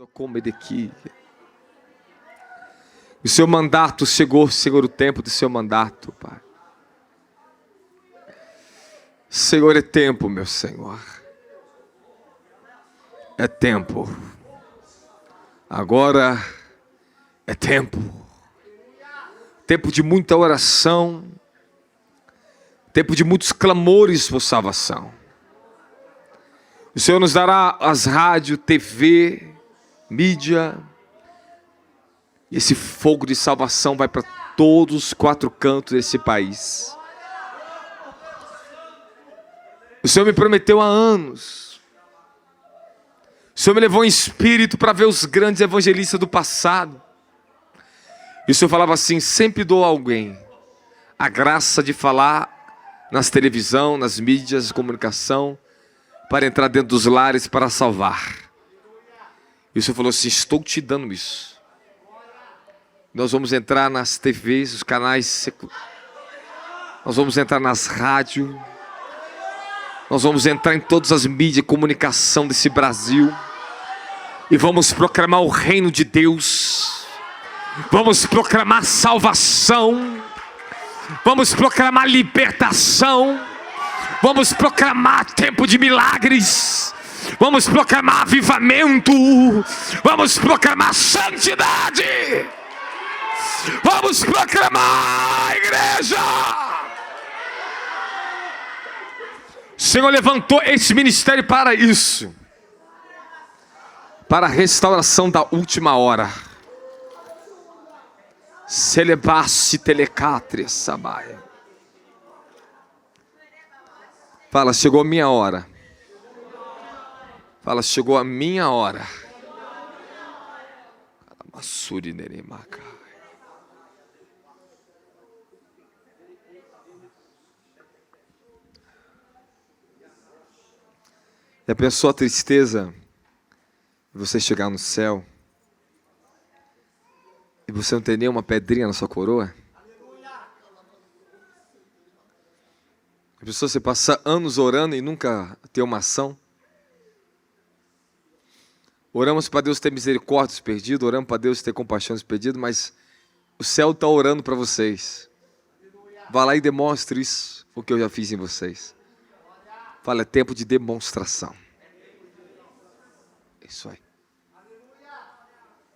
como Edequias. O seu mandato chegou, Senhor, o tempo do seu mandato, Pai. Senhor, é tempo, meu Senhor. É tempo. Agora é tempo. Tempo de muita oração. Tempo de muitos clamores por salvação. O Senhor nos dará as rádios, TV, mídia. E esse fogo de salvação vai para todos os quatro cantos desse país. O Senhor me prometeu há anos. O Senhor me levou em espírito para ver os grandes evangelistas do passado. E o Senhor falava assim: sempre dou a alguém a graça de falar nas televisão, nas mídias de comunicação, para entrar dentro dos lares para salvar. E o Senhor falou assim: estou te dando isso. Nós vamos entrar nas TVs, os canais, nós vamos entrar nas rádios, nós vamos entrar em todas as mídias de comunicação desse Brasil e vamos proclamar o reino de Deus, vamos proclamar salvação, vamos proclamar libertação, vamos proclamar tempo de milagres, vamos proclamar avivamento, vamos proclamar santidade. Vamos proclamar, igreja! O Senhor levantou esse ministério para isso. Para a restauração da última hora. Celebasse telecátria sabaia. Fala, chegou a minha hora. Fala, chegou a minha hora. Massuri neremaca. Já pensou a tristeza de você chegar no céu e você não ter nenhuma pedrinha na sua coroa? Já pensou você passar anos orando e nunca ter uma ação? Oramos para Deus ter misericórdia dos perdidos, oramos para Deus ter compaixão dos perdidos, mas o céu está orando para vocês. Vá lá e demonstre isso, o que eu já fiz em vocês. Fala, é tempo de demonstração. Isso aí.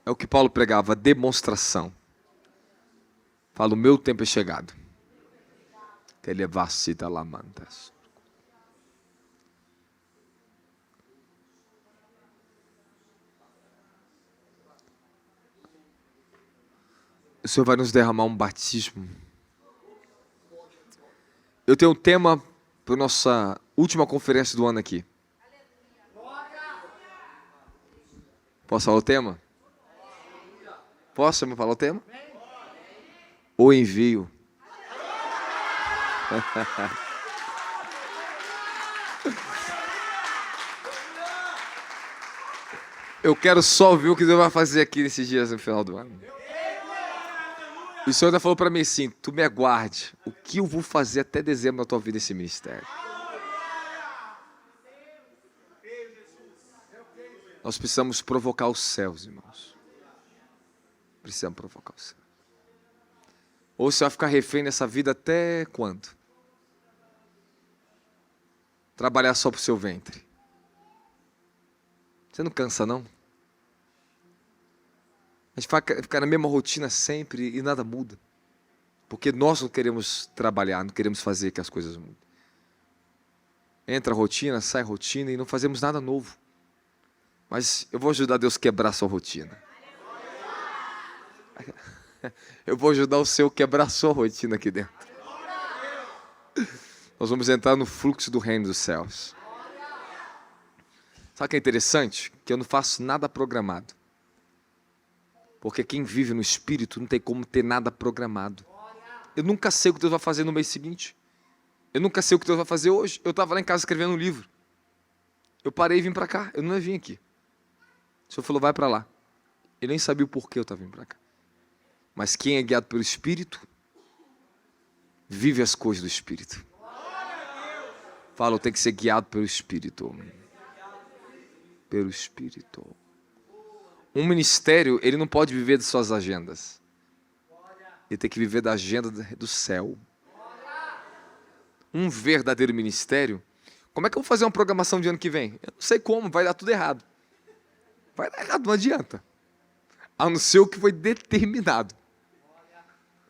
É o que Paulo pregava, demonstração. Fala, o meu tempo é chegado. Que levasse da lamantas. O Senhor vai nos derramar um batismo. Eu tenho um tema para a nossa última conferência do ano aqui. Posso falar o tema? Posso me falar o tema? O envio. Eu quero só ouvir o que Deus vai fazer aqui nesses dias no final do ano. O Senhor já falou para mim assim: tu me aguarde, o que eu vou fazer até dezembro na tua vida nesse ministério. Nós precisamos provocar os céus, irmãos. Precisamos provocar os céus. Ou você vai ficar refém nessa vida até quando? Trabalhar só para o seu ventre. Você não cansa, não? A gente fica na mesma rotina sempre e nada muda. Porque nós não queremos trabalhar, não queremos fazer que as coisas mudem. Entra a rotina, sai a rotina e não fazemos nada novo. Mas eu vou ajudar Deus a quebrar a sua rotina. Eu vou ajudar o Senhor a quebrar a sua rotina aqui dentro. Nós vamos entrar no fluxo do reino dos céus. Sabe o que é interessante? Que eu não faço nada programado. Porque quem vive no Espírito não tem como ter nada programado. Eu nunca sei o que Deus vai fazer no mês seguinte. Eu nunca sei o que Deus vai fazer hoje. Eu estava lá em casa escrevendo um livro. Eu parei e vim para cá. Eu não ia vir aqui. O Senhor falou, vai para lá. Eu nem sabia o porquê eu estava vindo para cá. Mas quem é guiado pelo Espírito, vive as coisas do Espírito. Fala, eu tenho que ser guiado pelo Espírito. Pelo Espírito. Um ministério, ele não pode viver de suas agendas. Ele tem que viver da agenda do céu. Um verdadeiro ministério, como é que eu vou fazer uma programação de ano que vem? Eu não sei como, vai dar tudo errado. Vai dar errado, não adianta. A não ser o que foi determinado.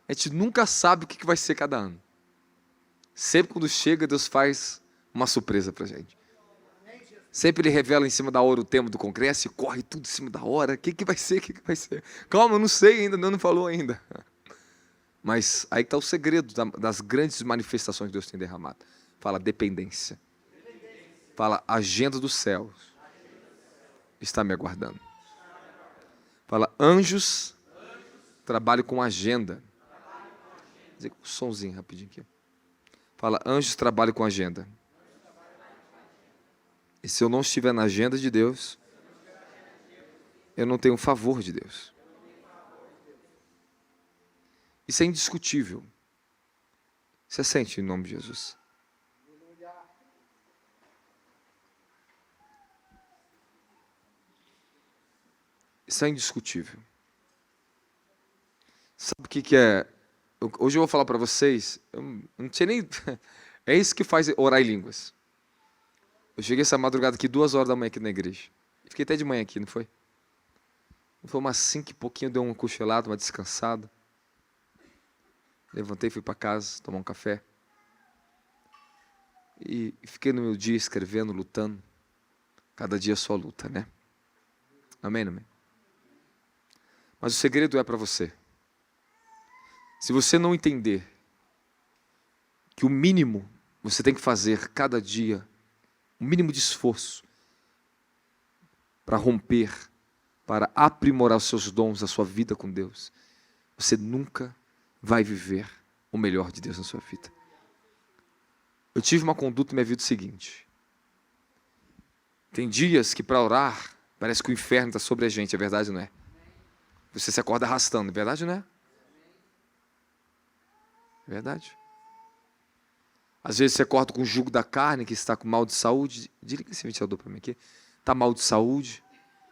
A gente nunca sabe o que vai ser cada ano. Sempre quando chega, Deus faz uma surpresa pra gente. Sempre Ele revela em cima da hora o tema do congresso e corre tudo em cima da hora. O que vai ser? O que vai ser? Calma, eu não sei ainda, Deus não falou ainda. Mas aí está o segredo das grandes manifestações que Deus tem derramado. Fala dependência. Fala agenda dos céus. Está me aguardando. Fala anjos, trabalho com agenda. Vou dizer um somzinho rapidinho aqui. Fala anjos, trabalho com agenda. E se eu não estiver na agenda de Deus, eu não tenho o favor de Deus. Isso é indiscutível. Você sente em nome de Jesus? Isso é indiscutível. Sabe o que é? Hoje eu vou falar para vocês, eu não tinha nem... É isso que faz orar em línguas. Eu cheguei essa madrugada aqui, 2 horas da manhã aqui na igreja. Fiquei até de manhã aqui, não foi? Foi umas 5 e pouquinho, deu uma cochilada, uma descansada. Levantei, fui para casa, tomar um café. E fiquei no meu dia escrevendo, lutando. Cada dia só luta, né? Amém, amém? Mas o segredo é para você. Se você não entender que o mínimo você tem que fazer cada dia, o mínimo de esforço para romper, para aprimorar os seus dons, a sua vida com Deus, você nunca vai viver o melhor de Deus na sua vida. Eu tive uma conduta na minha vida seguinte. Tem dias que para orar, parece que o inferno está sobre a gente, é verdade ou não é? Você se acorda arrastando, é verdade ou não é? É verdade. Às vezes você acorda com o jugo da carne, que está com mal de saúde. Desliga esse ventilador para mim aqui. Está mal de saúde,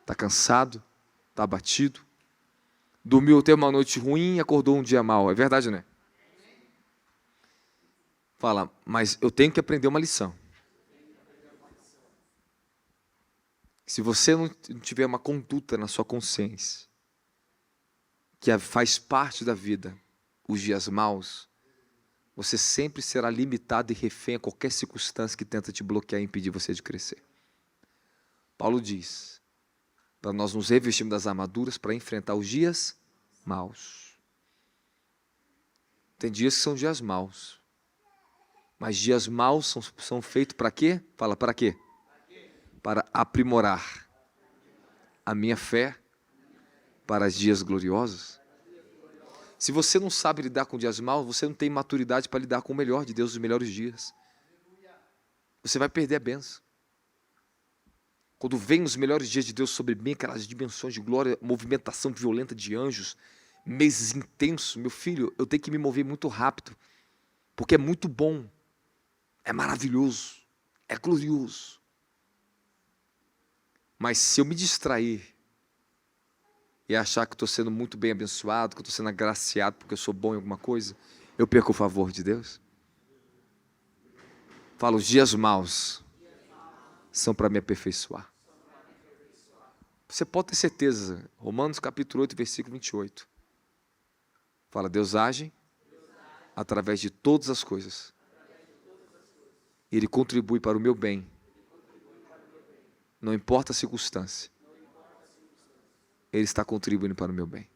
está cansado, está abatido. Dormiu até uma noite ruim e acordou um dia mal. É verdade, né? Fala, mas eu tenho que aprender uma lição. Se você não tiver uma conduta na sua consciência, que faz parte da vida, os dias maus, você sempre será limitado e refém a qualquer circunstância que tenta te bloquear e impedir você de crescer. Paulo diz, para nós nos revestirmos das armaduras para enfrentar os dias maus. Tem dias que são dias maus. Mas dias maus são feitos para quê? Fala, para quê? Para aprimorar a minha fé para os dias gloriosos. Se você não sabe lidar com dias maus, você não tem maturidade para lidar com o melhor de Deus, os melhores dias. Você vai perder a bênção. Quando vem os melhores dias de Deus sobre mim, aquelas dimensões de glória, movimentação violenta de anjos, meses intensos, meu filho, eu tenho que me mover muito rápido, porque é muito bom, é maravilhoso, é glorioso. Mas se eu me distrair e achar que estou sendo muito bem abençoado, que estou sendo agraciado porque eu sou bom em alguma coisa, eu perco o favor de Deus. Fala, os dias maus são para me aperfeiçoar. Você pode ter certeza, Romanos capítulo 8, versículo 28. Fala, Deus age através de todas as coisas. Ele contribui para o meu bem. Não importa a circunstância. Ele está contribuindo para o meu bem.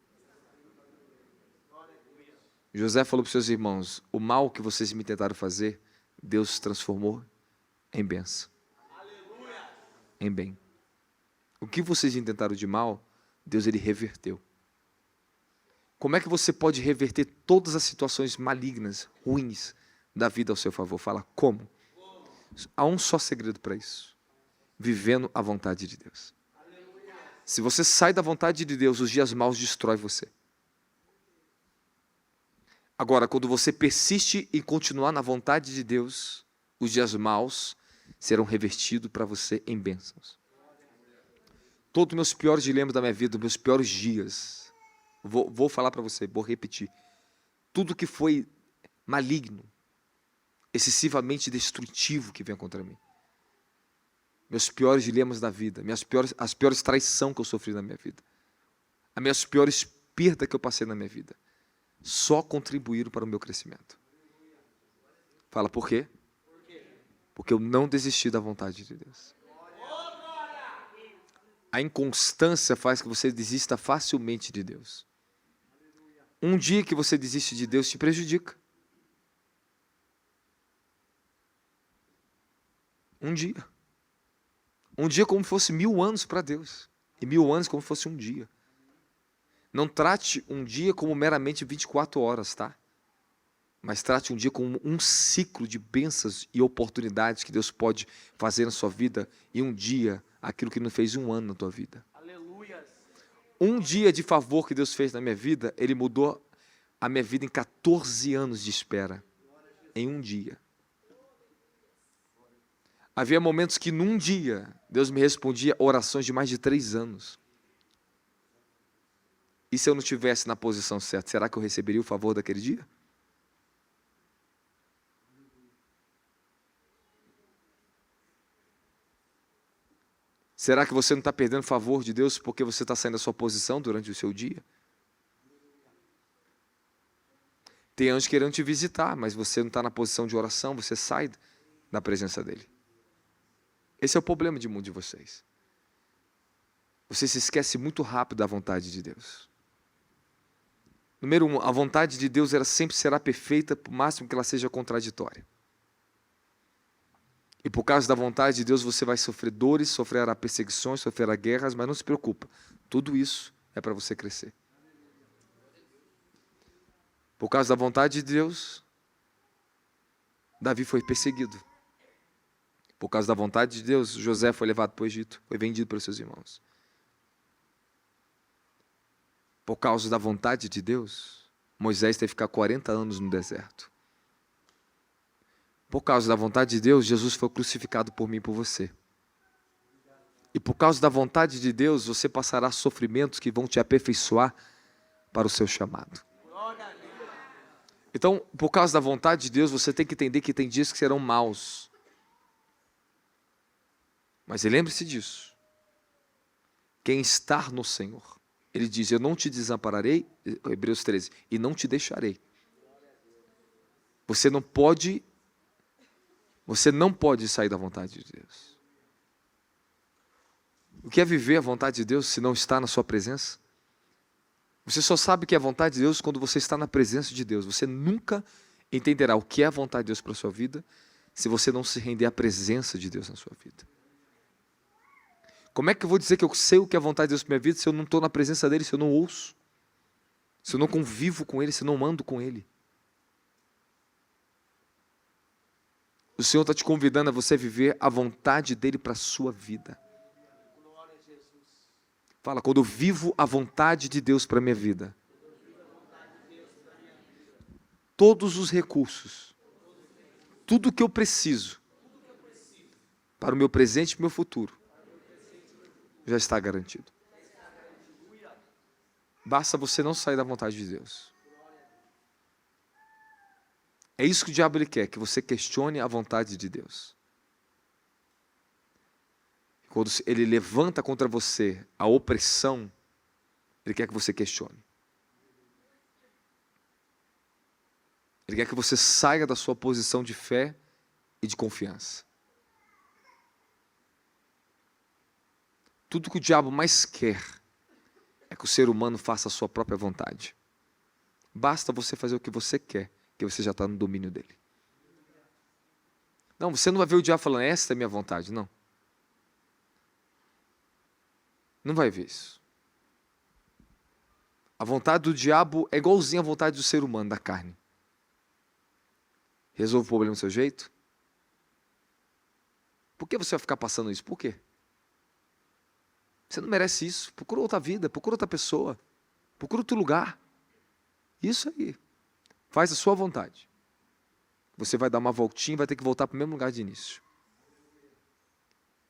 José falou para os seus irmãos, o mal que vocês me tentaram fazer, Deus transformou em bênção. Em bem. O que vocês intentaram de mal, Deus ele reverteu. Como é que você pode reverter todas as situações malignas, ruins da vida ao seu favor? Fala, como? Há um só segredo para isso. Vivendo a vontade de Deus. Se você sai da vontade de Deus, os dias maus destroem você. Agora, quando você persiste em continuar na vontade de Deus, os dias maus serão revertidos para você em bênçãos. Todos os meus piores dilemas da minha vida, meus piores dias. Vou falar para você, vou repetir. Tudo que foi maligno, excessivamente destrutivo que vem contra mim. Meus piores dilemas da vida, as piores traições que eu sofri na minha vida. As minhas piores perdas que eu passei na minha vida. Só contribuíram para o meu crescimento. Fala, por quê? Porque eu não desisti da vontade de Deus. A inconstância faz que você desista facilmente de Deus. Um dia que você desiste de Deus te prejudica. Um dia. Um dia como fosse 1000 anos para Deus. E 1000 anos como fosse um dia. Não trate um dia como meramente 24 horas, tá? Mas trate um dia como um ciclo de bênçãos e oportunidades que Deus pode fazer na sua vida. E um dia, aquilo que não fez um ano na tua vida. Aleluia. Um dia de favor que Deus fez na minha vida, Ele mudou a minha vida em 14 anos de espera. Em um dia. Havia momentos que num dia, Deus me respondia orações de mais de 3 anos. E se eu não estivesse na posição certa, será que eu receberia o favor daquele dia? Será que você não está perdendo o favor de Deus porque você está saindo da sua posição durante o seu dia? Tem anjos querendo te visitar, mas você não está na posição de oração, você sai da presença dEle. Esse é o problema de muitos de vocês. Você se esquece muito rápido da vontade de Deus. Número 1, a vontade de Deus sempre será perfeita, por máximo que ela seja contraditória. E por causa da vontade de Deus você vai sofrer dores, sofrerá perseguições, sofrerá guerras, mas não se preocupa. Tudo isso é para você crescer. Por causa da vontade de Deus, Davi foi perseguido. Por causa da vontade de Deus, José foi levado para o Egito, foi vendido pelos seus irmãos. Por causa da vontade de Deus, Moisés teve que ficar 40 anos no deserto. Por causa da vontade de Deus, Jesus foi crucificado por mim e por você. E por causa da vontade de Deus, você passará sofrimentos que vão te aperfeiçoar para o seu chamado. Então, por causa da vontade de Deus, você tem que entender que tem dias que serão maus. Mas lembre-se disso. Quem está no Senhor, Ele diz, eu não te desampararei, Hebreus 13, e não te deixarei. Você não pode sair da vontade de Deus. O que é viver a vontade de Deus se não está na sua presença? Você só sabe que é a vontade de Deus quando você está na presença de Deus. Você nunca entenderá o que é a vontade de Deus para a sua vida se você não se render à presença de Deus na sua vida. Como é que eu vou dizer que eu sei o que é a vontade de Deus para a minha vida se eu não estou na presença dEle, se eu não ouço? Se eu não convivo com Ele, se eu não ando com Ele? O Senhor está te convidando a você viver a vontade dEle para a sua vida. Fala, quando eu vivo a vontade de Deus para a minha vida, todos os recursos, tudo o que eu preciso para o meu presente e o meu futuro, já está garantido. Basta você não sair da vontade de Deus. É isso que o diabo ele quer, que você questione a vontade de Deus. Quando ele levanta contra você a opressão, ele quer que você questione. Ele quer que você saia da sua posição de fé e de confiança. Tudo que o diabo mais quer é que o ser humano faça a sua própria vontade. Basta você fazer o que você quer, que você já está no domínio dele. Não, você não vai ver o diabo falando, essa é a minha vontade, não. Não vai ver isso. A vontade do diabo é igualzinha à vontade do ser humano, da carne. Resolve o problema do seu jeito? Por que você vai ficar passando isso? Por quê? Você não merece isso. Procura outra vida, procura outra pessoa. Procura outro lugar. Isso aí. Faz a sua vontade. Você vai dar uma voltinha e vai ter que voltar para o mesmo lugar de início.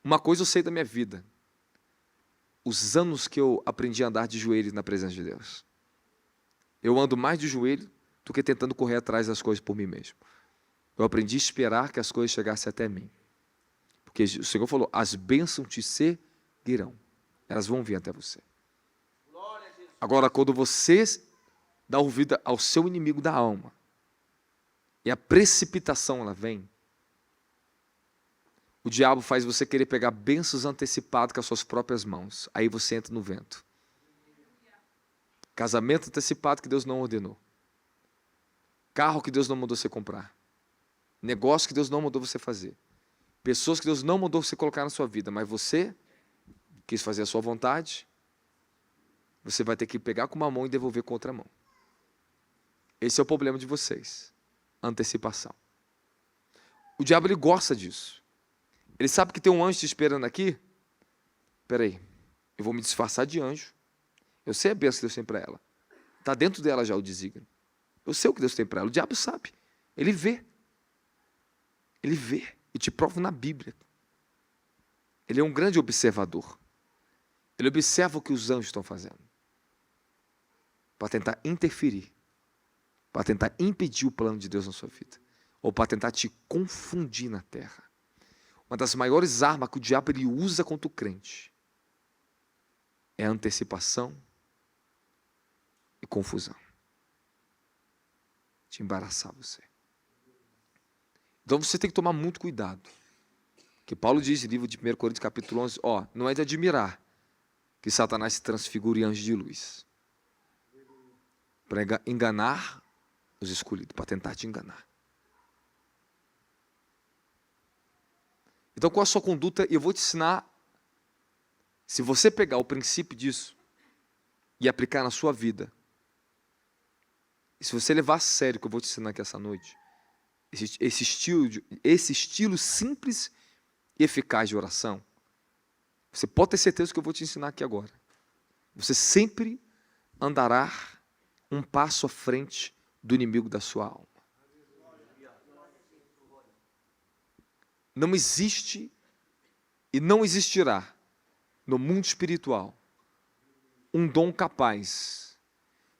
Uma coisa eu sei da minha vida. os anos que eu aprendi a andar de joelhos na presença de Deus. Eu ando mais de joelho do que tentando correr atrás das coisas por mim mesmo. Eu aprendi a esperar que as coisas chegassem até mim. Porque o Senhor falou, as bênçãos te seguirão. Elas vão vir até você. Agora, quando você dá ouvido ao seu inimigo da alma, e a precipitação ela vem, o diabo faz você querer pegar bênçãos antecipadas com as suas próprias mãos. Aí você entra no vento. Casamento antecipado que Deus não ordenou. Carro que Deus não mandou você comprar. Negócio que Deus não mandou você fazer. Pessoas que Deus não mandou você colocar na sua vida, mas você quis fazer a sua vontade, você vai ter que pegar com uma mão e devolver com outra mão. Esse é o problema de vocês. Antecipação. O diabo ele gosta disso. Ele sabe que tem um anjo te esperando aqui. Espera aí, eu vou me disfarçar de anjo. Eu sei a bênção que Deus tem para ela. Está dentro dela já o desígnio. Eu sei o que Deus tem para ela. O diabo sabe. Ele vê. Ele vê. E te prova na Bíblia. Ele é um grande observador. Ele observa o que os anjos estão fazendo. Para tentar interferir. Para tentar impedir o plano de Deus na sua vida. Ou para tentar te confundir na terra. Uma das maiores armas que o diabo ele usa contra o crente é a antecipação e confusão. Te embaraçar você. Então você tem que tomar muito cuidado. Que Paulo diz no livro de 1 Coríntios capítulo 11, não é de admirar que Satanás se transfigure em anjo de luz. Para enganar os escolhidos, para tentar te enganar. Então, qual a sua conduta? Eu vou te ensinar, se você pegar o princípio disso e aplicar na sua vida, e se você levar a sério o que eu vou te ensinar aqui essa noite, esse estilo simples e eficaz de oração, você pode ter certeza que eu vou te ensinar aqui agora. Você sempre andará um passo à frente do inimigo da sua alma. Não existe e não existirá no mundo espiritual um dom capaz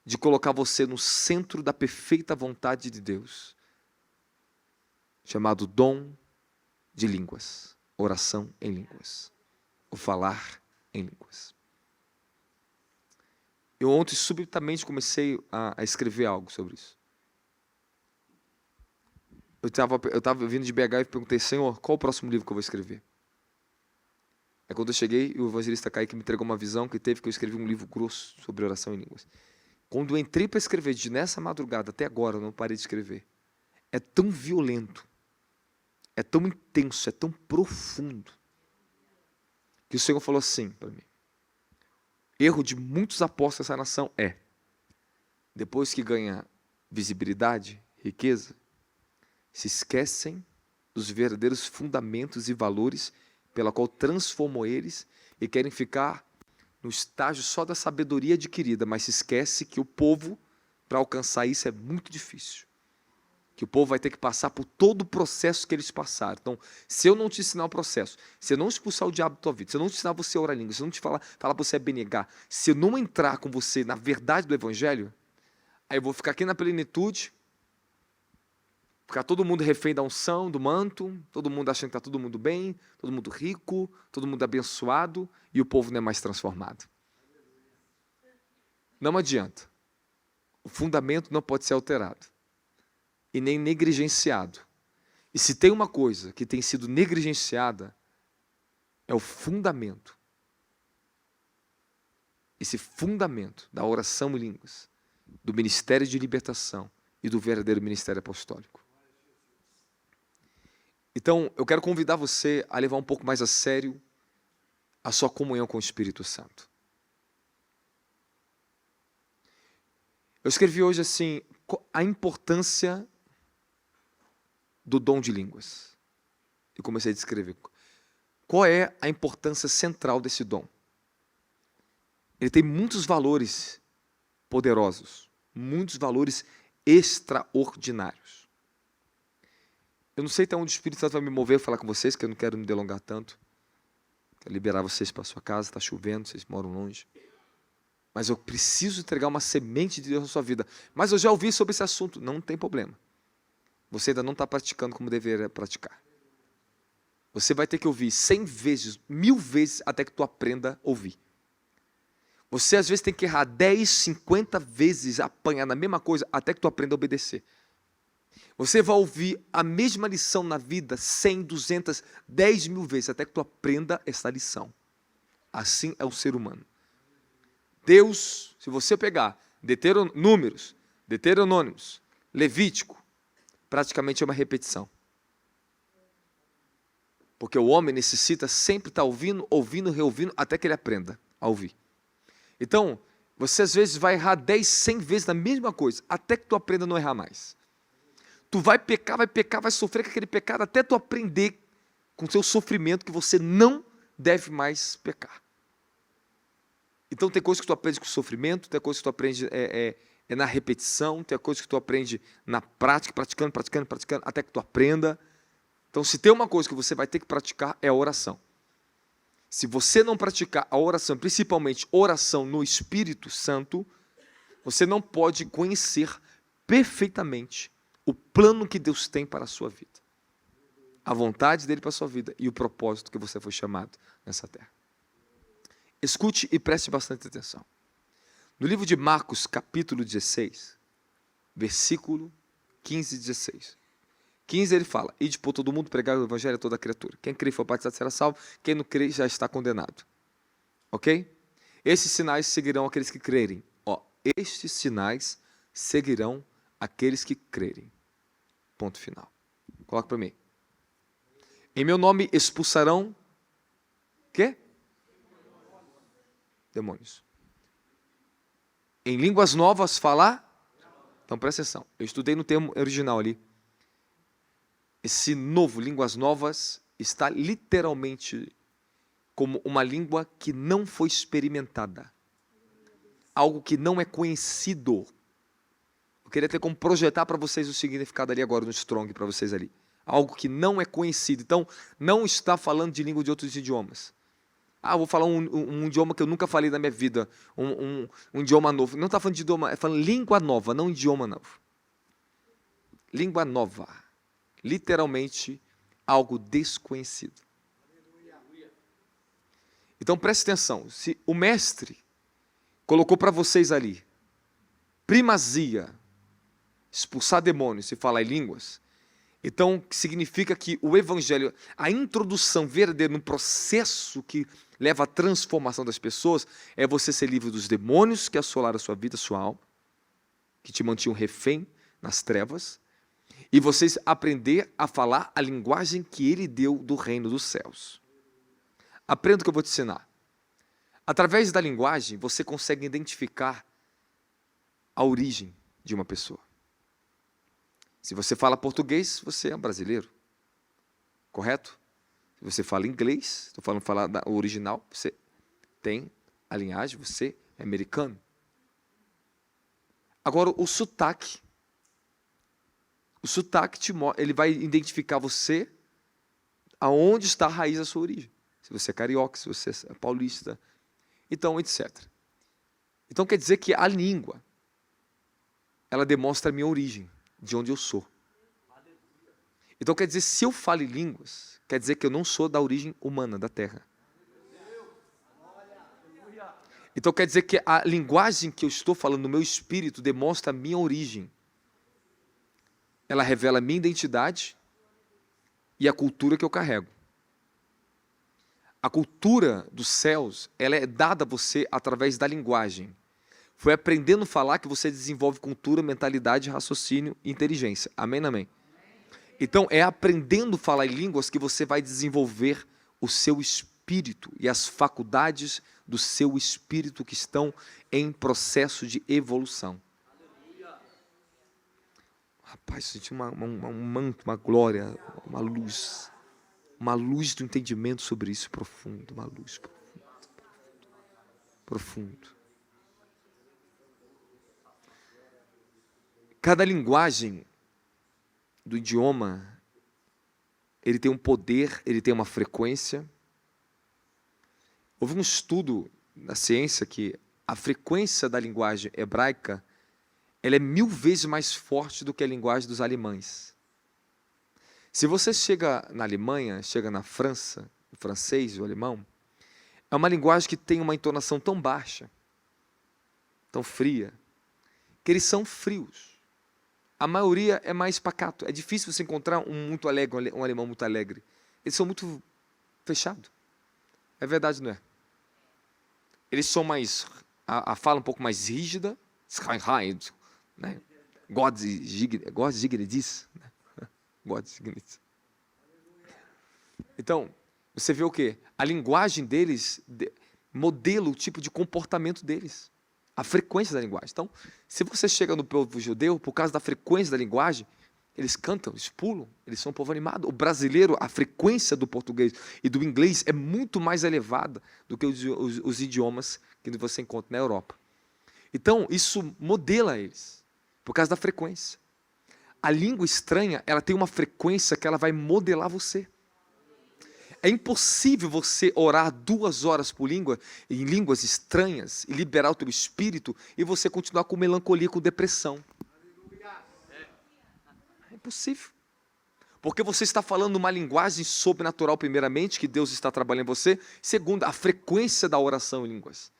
de colocar você no centro da perfeita vontade de Deus, chamado dom de línguas, oração em línguas, o falar em línguas. Eu ontem subitamente comecei a escrever algo sobre isso. Eu estava vindo de BH e perguntei, Senhor, qual o próximo livro que eu vou escrever? É quando eu cheguei, o evangelista Kaique me entregou uma visão que teve que eu escrevi um livro grosso sobre oração em línguas. Quando eu entrei para escrever, de nessa madrugada até agora, eu não parei de escrever. É tão violento, é tão intenso, é tão profundo, que o Senhor falou assim para mim. Erro de muitos apóstolos dessa nação é, depois que ganha visibilidade, riqueza, se esquecem dos verdadeiros fundamentos e valores pela qual transformou eles e querem ficar no estágio só da sabedoria adquirida, mas se esquece que o povo, para alcançar isso, é muito difícil. Que o povo vai ter que passar por todo o processo que eles passaram. Então, se eu não te ensinar o processo, se eu não expulsar o diabo da tua vida, se eu não te ensinar você a orar em língua, se eu não te falar para você benegar, se eu não entrar com você na verdade do evangelho, aí eu vou ficar aqui na plenitude, ficar todo mundo refém da unção, do manto, todo mundo achando que está todo mundo bem, todo mundo rico, todo mundo abençoado, e o povo não é mais transformado. Não adianta. O fundamento não pode ser alterado. E nem negligenciado. E se tem uma coisa que tem sido negligenciada, é o fundamento. Esse fundamento da oração em línguas, do ministério de libertação e do verdadeiro ministério apostólico. Então, eu quero convidar você a levar um pouco mais a sério a sua comunhão com o Espírito Santo. Eu escrevi hoje assim, a importância do dom de línguas. Eu comecei a descrever. Qual é a importância central desse dom? Ele tem muitos valores poderosos, muitos valores extraordinários. Eu não sei até onde o Espírito Santo vai me mover a falar com vocês, que eu não quero me delongar tanto. Quero liberar vocês para sua casa, está chovendo, vocês moram longe. Mas eu preciso entregar uma semente de Deus na sua vida. Mas eu já ouvi sobre esse assunto. Não tem problema. Você ainda não está praticando como deveria praticar. Você vai ter que ouvir 100 vezes, 1000 vezes, até que tu aprenda a ouvir. Você às vezes tem que errar 10, 50 vezes, apanhar na mesma coisa, até que tu aprenda a obedecer. Você vai ouvir a mesma lição na vida 100, 200, 10 mil vezes, até que tu aprenda essa lição. Assim é o ser humano. Deus, se você pegar Números, Deuteronômios, Levítico, praticamente é uma repetição. Porque o homem necessita sempre estar ouvindo, ouvindo, reouvindo, até que ele aprenda a ouvir. Então, você às vezes vai errar 10, 100 vezes na mesma coisa, até que tu aprenda a não errar mais. Tu vai pecar, vai sofrer com aquele pecado, até tu aprender com o seu sofrimento que você não deve mais pecar. Então tem coisas que tu aprende com o sofrimento, tem coisas que tu aprende na repetição, tem coisas que tu aprende na prática, praticando, até que tu aprenda. Então se tem uma coisa que você vai ter que praticar é a oração. Se você não praticar a oração, principalmente oração no Espírito Santo, você não pode conhecer perfeitamente o plano que Deus tem para a sua vida. A vontade dele para a sua vida e o propósito que você foi chamado nessa terra. Escute e preste bastante atenção. No livro de Marcos, capítulo 16, versículo 15 e 16. 15 ele fala: ide por todo mundo, pregar o evangelho a toda criatura. Quem crê e for batizado será salvo, quem não crê já está condenado. Ok? Esses sinais seguirão aqueles que crerem. Estes sinais seguirão aqueles que crerem. Ponto final. Coloca para mim. Em meu nome expulsarão quê? Demônios. Em línguas novas falar? Então presta atenção. Eu estudei no termo original ali. Esse novo, línguas novas, está literalmente como uma língua que não foi experimentada. Algo que não é conhecido. Eu queria ter como projetar para vocês o significado ali agora no Strong, para vocês ali. Algo que não é conhecido. Então, não está falando de língua de outros idiomas. Eu vou falar um idioma que eu nunca falei na minha vida. Um idioma novo. Não está falando de idioma, é falando língua nova, não idioma novo. Língua nova. Literalmente, algo desconhecido. Então, preste atenção. Se o mestre colocou para vocês ali, primazia, expulsar demônios e falar em línguas, então significa que o evangelho, a introdução verdadeira no processo que leva à transformação das pessoas, é você ser livre dos demônios que assolaram a sua vida, a sua alma, que te mantinham refém nas trevas, e vocês aprender a falar a linguagem que ele deu do reino dos céus. Aprenda o que eu vou te ensinar. Através da linguagem, você consegue identificar a origem de uma pessoa. Se você fala português, você é um brasileiro. Correto? Se você fala inglês, estou falando falar o original, você tem a linhagem, você é americano. Agora, o sotaque ele vai identificar você aonde está a raiz da sua origem. Se você é carioca, se você é paulista, então, etc. Então, quer dizer que a língua, ela demonstra a minha origem, de onde eu sou. Então, quer dizer, se eu falo em línguas, quer dizer que eu não sou da origem humana, da terra. Então, quer dizer que a linguagem que eu estou falando no meu espírito demonstra a minha origem. Ela revela a minha identidade e a cultura que eu carrego. A cultura dos céus, ela é dada a você através da linguagem. Foi aprendendo a falar que você desenvolve cultura, mentalidade, raciocínio e inteligência. Amém, amém? Então, é aprendendo a falar em línguas que você vai desenvolver o seu espírito e as faculdades do seu espírito que estão em processo de evolução. Rapaz, senti um manto, uma glória, uma luz do entendimento sobre isso profundo, uma luz profundo. Cada linguagem do idioma, ele tem um poder, ele tem uma frequência. Houve um estudo na ciência que a frequência da linguagem hebraica ela é 1000 vezes mais forte do que a linguagem dos alemães. Se você chega na Alemanha, chega na França, o francês, o alemão, é uma linguagem que tem uma entonação tão baixa, tão fria, que eles são frios. A maioria é mais pacato. É difícil você encontrar um muito alegre, um alemão muito alegre. Eles são muito fechados. É verdade, não é? Eles são mais... A fala um pouco mais rígida. Né? God diz. God diz. Então, você vê o quê? A linguagem deles modela o tipo de comportamento deles. A frequência da linguagem. Então, se você chega no povo judeu, por causa da frequência da linguagem, eles cantam, eles pulam, eles são um povo animado. O brasileiro, a frequência do português e do inglês é muito mais elevada do que os idiomas que você encontra na Europa. Então, isso modela eles, por causa da frequência. A língua estranha, ela tem uma frequência que ela vai modelar você. É impossível você orar 2 horas por língua, em línguas estranhas, e liberar o teu espírito, e você continuar com melancolia, com depressão. É impossível. Porque você está falando uma linguagem sobrenatural, primeiramente, que Deus está trabalhando em você. Segundo, a frequência da oração em línguas.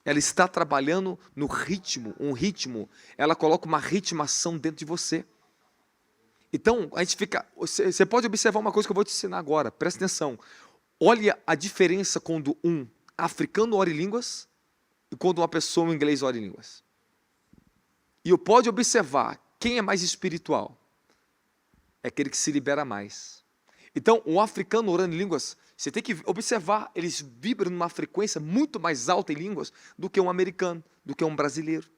Ela está trabalhando no ritmo, ela coloca uma ritmação dentro de você. Então, a gente fica... Você pode observar uma coisa que eu vou te ensinar agora, presta atenção. Olha a diferença quando um africano ora em línguas e quando uma pessoa em inglês ora em línguas. E pode observar quem é mais espiritual. É aquele que se libera mais. Então, um africano orando em línguas, você tem que observar, eles vibram numa frequência muito mais alta em línguas do que um americano, do que um brasileiro.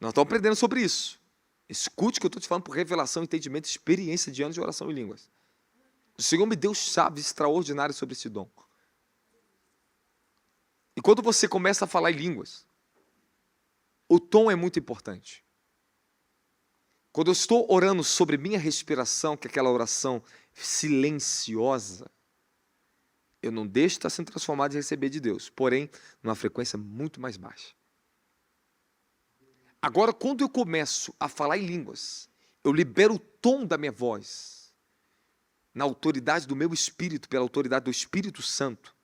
Nós estamos aprendendo sobre isso. Escute o que eu estou te falando por revelação, entendimento, experiência de anos de oração em línguas. O Senhor me deu chaves extraordinárias sobre esse dom. E quando você começa a falar em línguas, o tom é muito importante. Quando eu estou orando sobre minha respiração, que é aquela oração silenciosa, eu não deixo de estar sendo transformado e receber de Deus, porém, numa frequência muito mais baixa. Agora, quando eu começo a falar em línguas, eu libero o tom da minha voz, na autoridade do meu espírito, pela autoridade do Espírito Santo.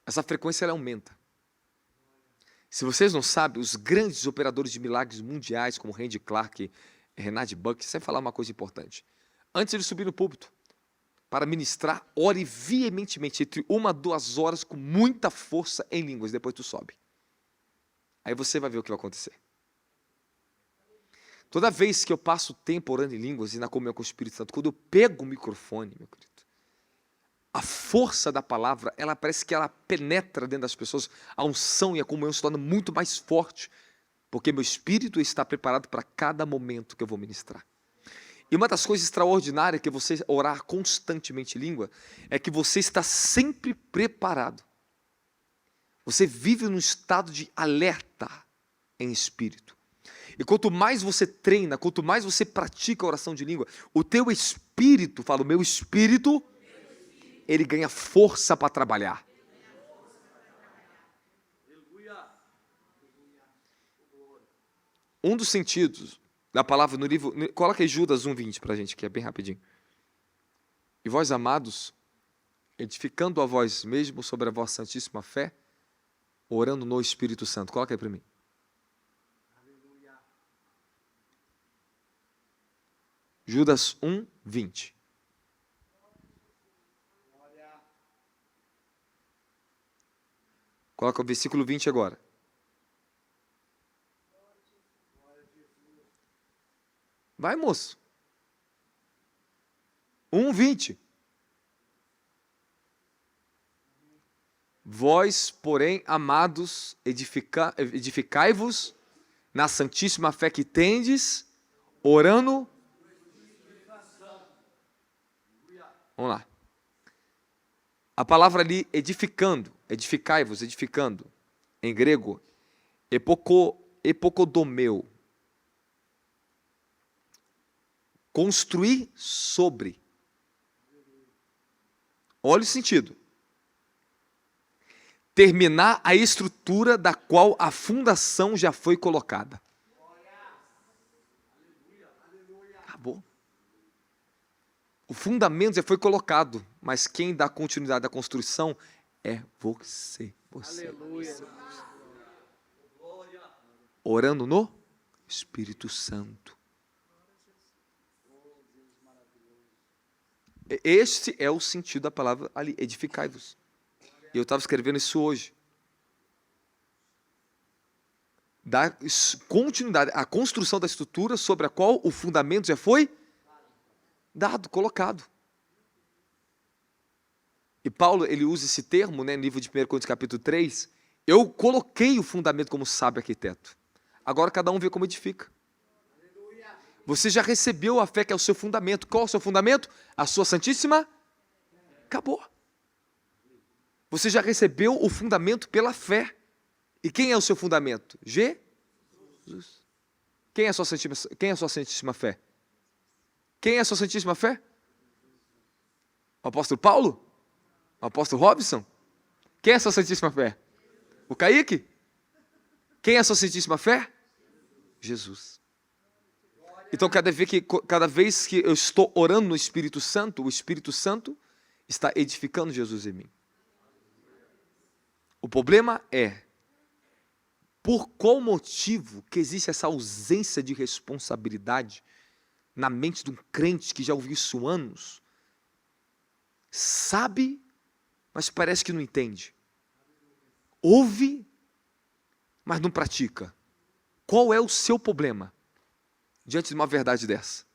Essa frequência ela aumenta. Se vocês não sabem, os grandes operadores de milagres mundiais, como Randy Clark, Renard Buck, você vai falar uma coisa importante. Antes de subir no púlpito, para ministrar, ore veementemente, entre 1 a 2 horas, com muita força em línguas, depois tu sobe. Aí você vai ver o que vai acontecer. Toda vez que eu passo tempo orando em línguas e na comunhão com o Espírito Santo, quando eu pego o microfone, meu querido, a força da palavra, ela parece que ela penetra dentro das pessoas, a unção e a comunhão se tornam muito mais forte, porque meu espírito está preparado para cada momento que eu vou ministrar. E uma das coisas extraordinárias que você orar constantemente em língua, é que você está sempre preparado. Você vive num estado de alerta em espírito. E quanto mais você treina, quanto mais você pratica a oração de língua, o teu espírito, fala, o meu espírito, ele ganha força para trabalhar. Um dos sentidos da palavra no livro, coloca aí Judas 1:20 para a gente, que é bem rapidinho. E vós, amados, edificando a vós mesmo sobre a vossa santíssima fé, orando no Espírito Santo. Coloca aí para mim. Judas 1:20. Coloca o versículo 20 agora. Vai, moço. 1:20. Vós, porém, amados, edificai-vos na santíssima fé que tendes, orando. Vamos lá. A palavra ali, edificando, edificai-vos, edificando, em grego, epokodomeu. Construir sobre. Olha o sentido. Terminar a estrutura da qual a fundação já foi colocada. Acabou. O fundamento já foi colocado, mas quem dá continuidade à construção é você. Aleluia. Orando no Espírito Santo. Este é o sentido da palavra ali, edificai-vos. E eu estava escrevendo isso hoje. Dar continuidade à construção da estrutura sobre a qual o fundamento já foi dado, colocado. E Paulo, ele usa esse termo, né, no livro de 1 Coríntios capítulo 3, eu coloquei o fundamento como sábio arquiteto. Agora cada um vê como edifica. Você já recebeu a fé que é o seu fundamento. Qual é o seu fundamento? A sua santíssima? Acabou. Você já recebeu o fundamento pela fé. E quem é o seu fundamento? Jesus. Quem é a sua santíssima fé? Quem é a sua santíssima fé? O apóstolo Paulo? O apóstolo Robson? Quem é a sua santíssima fé? O Kaique? Quem é a sua santíssima fé? Jesus. Então, cada vez que eu estou orando no Espírito Santo, o Espírito Santo está edificando Jesus em mim. O problema é, por qual motivo que existe essa ausência de responsabilidade na mente de um crente que já ouviu isso há anos, sabe, mas parece que não entende. Ouve, mas não pratica. Qual é o seu problema diante de uma verdade dessa?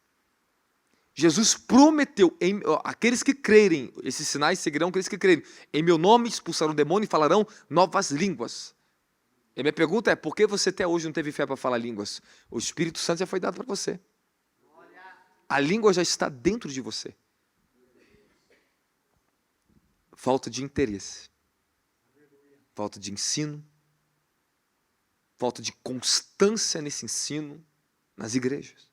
Jesus prometeu, aqueles que crerem, esses sinais seguirão aqueles que crerem. Em meu nome expulsarão o demônio e falarão novas línguas. E a minha pergunta é, por que você até hoje não teve fé para falar línguas? O Espírito Santo já foi dado para você. A língua já está dentro de você. Falta de interesse. Falta de ensino. Falta de constância nesse ensino nas igrejas.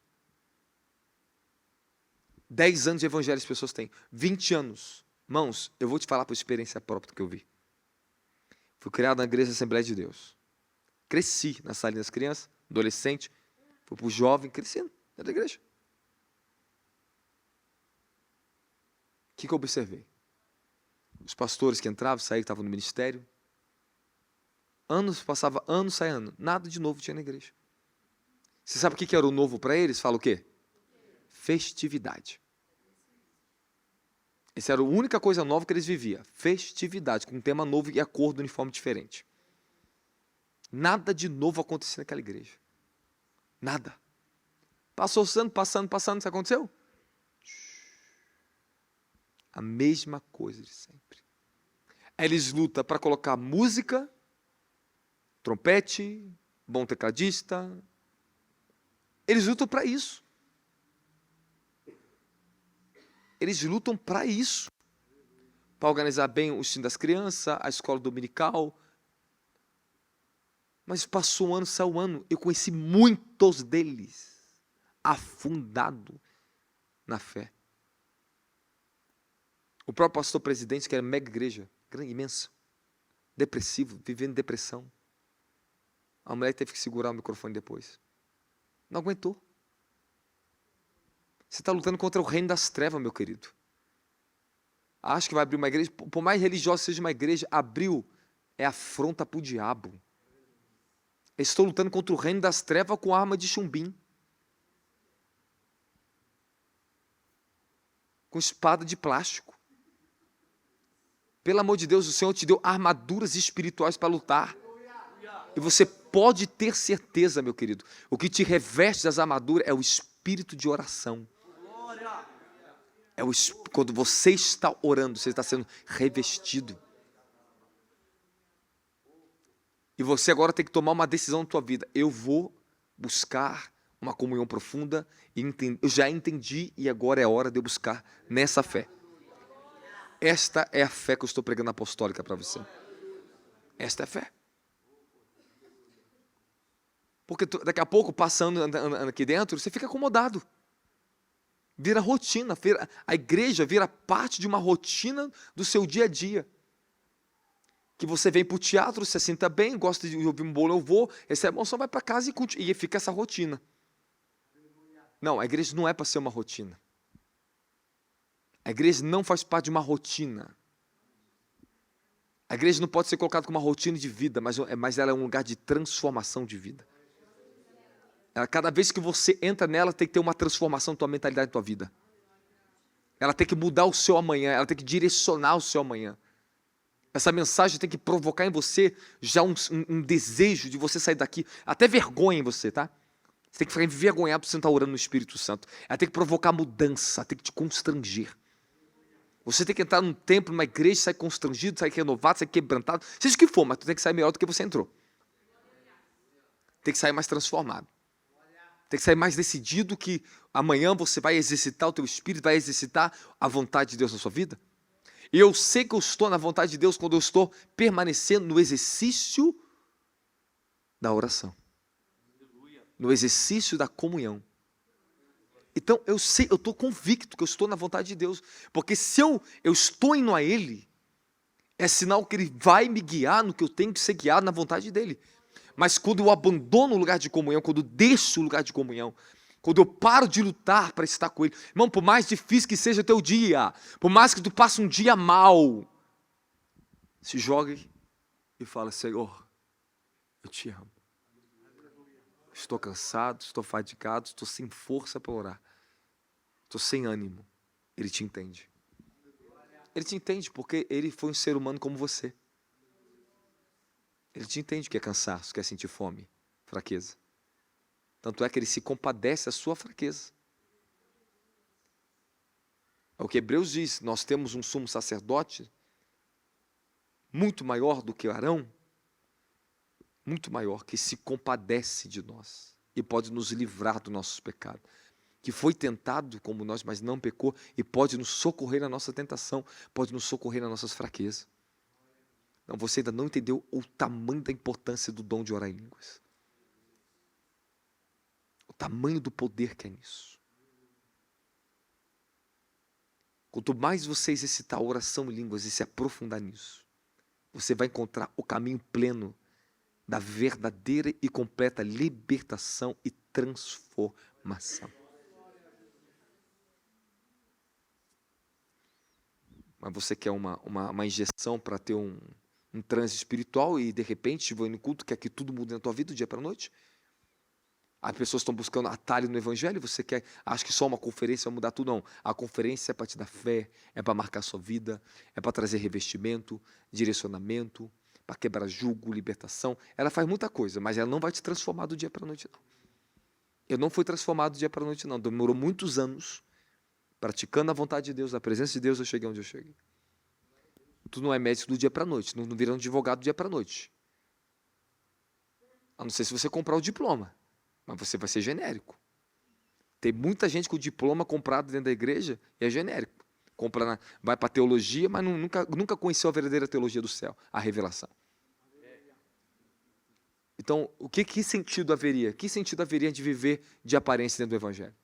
10 anos de evangelho as pessoas têm. 20 anos. Irmãos, eu vou te falar por experiência própria do que eu vi. Fui criado na igreja Assembleia de Deus. Cresci na salinha das crianças, adolescente, fui para o jovem, crescendo dentro da igreja. O que eu observei? Os pastores que entravam, saíam, que estavam no ministério. Passava anos, saia ano. Nada de novo tinha na igreja. Você sabe o que era o novo para eles? Fala o quê? Festividade. Essa era a única coisa nova que eles viviam. Festividade, com um tema novo e a cor do uniforme diferente. Nada de novo acontecia naquela igreja. Nada. Passou passando, isso aconteceu? A mesma coisa de sempre. Aí eles lutam para colocar música, trompete, bom tecladista. Eles lutam para isso. Eles lutam para isso. Para organizar bem o ensino das crianças, a escola dominical. Mas passou um ano, saiu um ano. Eu conheci muitos deles afundados na fé. O próprio pastor presidente, que era mega igreja, grande, imensa, depressivo, vivendo depressão. A mulher teve que segurar o microfone depois. Não aguentou. Você está lutando contra o reino das trevas, meu querido. Acha que vai abrir uma igreja? Por mais religiosa seja uma igreja, abriu é afronta para o diabo. Estou lutando contra o reino das trevas com arma de chumbim. Com espada de plástico. Pelo amor de Deus, o Senhor te deu armaduras espirituais para lutar. E você pode ter certeza, meu querido, o que te reveste das armaduras é o espírito de oração. Quando você está orando, você está sendo revestido. E você agora tem que tomar uma decisão na tua vida. Eu vou buscar uma comunhão profunda. Eu já entendi e agora é hora de eu buscar nessa fé. Esta é a fé que eu estou pregando apostólica para você. Esta é a fé. Porque daqui a pouco, passando, andando aqui dentro, você fica acomodado. Vira rotina, a igreja vira parte de uma rotina do seu dia a dia. Que você vem para o teatro, você se sinta bem, gosta de ouvir um bom louvor, recebe a unção, vai para casa e fica essa rotina. Não, a igreja não é para ser uma rotina. A igreja não faz parte de uma rotina. A igreja não pode ser colocada como uma rotina de vida, mas ela é um lugar de transformação de vida. Cada vez que você entra nela, tem que ter uma transformação na tua mentalidade, na tua vida. Ela tem que mudar o seu amanhã, ela tem que direcionar o seu amanhã. Essa mensagem tem que provocar em você já um desejo de você sair daqui, até vergonha em você, tá? Você tem que ficar envergonhado por você estar orando no Espírito Santo. Ela tem que provocar mudança, tem que te constranger. Você tem que entrar num templo, numa igreja, sair constrangido, sair renovado, sair quebrantado, seja o que for, mas tu tem que sair melhor do que você entrou. Tem que sair mais transformado. Tem que sair mais decidido que amanhã você vai exercitar o teu espírito, vai exercitar a vontade de Deus na sua vida. E eu sei que eu estou na vontade de Deus quando eu estou permanecendo no exercício da oração. No exercício da comunhão. Então eu estou convicto que eu estou na vontade de Deus. Porque se eu estou indo a Ele, é sinal que Ele vai me guiar no que eu tenho que ser guiado na vontade dEle. Mas quando eu abandono o lugar de comunhão, quando eu deixo o lugar de comunhão, quando eu paro de lutar para estar com Ele, irmão, por mais difícil que seja o teu dia, por mais que tu passe um dia mal, se jogue e fala: Senhor, eu te amo. Estou cansado, estou fadigado, estou sem força para orar. Estou sem ânimo. Ele te entende. Ele te entende porque Ele foi um ser humano como você. Ele te entende que é cansaço, que é sentir fome, fraqueza. Tanto é que Ele se compadece da sua fraqueza. É o que Hebreus diz, nós temos um sumo sacerdote muito maior do que Arão, muito maior, que se compadece de nós e pode nos livrar dos nossos pecados. Que foi tentado como nós, mas não pecou, e pode nos socorrer na nossa tentação, pode nos socorrer nas nossas fraquezas. Então você ainda não entendeu o tamanho da importância do dom de orar em línguas. O tamanho do poder que é nisso. Quanto mais você exercitar a oração em línguas e se aprofundar nisso, você vai encontrar o caminho pleno da verdadeira e completa libertação e transformação. Mas você quer uma injeção para ter um transe espiritual e de repente vai no culto, quer que tudo mude na tua vida do dia para a noite? As pessoas estão buscando atalho no evangelho, você acha que só uma conferência vai mudar tudo? Não, a conferência é para te dar fé, é para marcar sua vida, é para trazer revestimento, direcionamento, para quebrar jugo, libertação. Ela faz muita coisa, mas ela não vai te transformar do dia para a noite, não. Eu não fui transformado do dia para a noite, não. Demorou muitos anos, praticando a vontade de Deus, a presença de Deus, eu cheguei onde eu cheguei. Tu não é médico do dia para a noite, não vira um advogado do dia para a noite. A não ser se você comprar o diploma, mas você vai ser genérico. Tem muita gente com o diploma comprado dentro da igreja e é genérico. Vai para a teologia, mas nunca conheceu a verdadeira teologia do céu, a revelação. Então, que sentido haveria? Que sentido haveria de viver de aparência dentro do evangelho?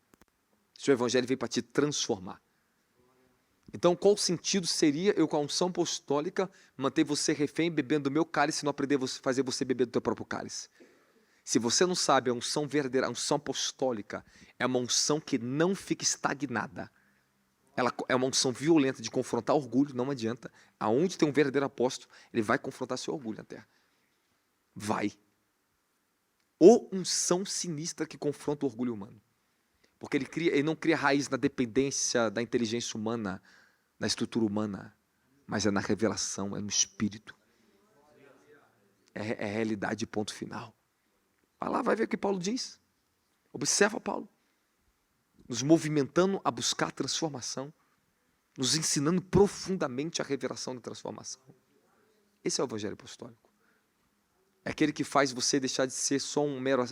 Se o evangelho veio para te transformar. Então, qual sentido seria eu, com a unção apostólica, manter você refém bebendo do meu cálice e não aprender a fazer você beber do teu próprio cálice? Se você não sabe, a unção verdadeira, a unção apostólica, é uma unção que não fica estagnada. Ela é uma unção violenta de confrontar orgulho, não adianta. Aonde tem um verdadeiro apóstolo, ele vai confrontar seu orgulho na terra. Vai. Ou unção sinistra que confronta o orgulho humano. Porque ele não cria raiz na dependência da inteligência humana, na estrutura humana, mas é na revelação, é no espírito. É realidade, ponto final. Vai lá, vai ver o que Paulo diz. Observa Paulo. Nos movimentando a buscar a transformação. Nos ensinando profundamente a revelação da transformação. Esse é o evangelho apostólico. É aquele que faz você deixar de ser só um mero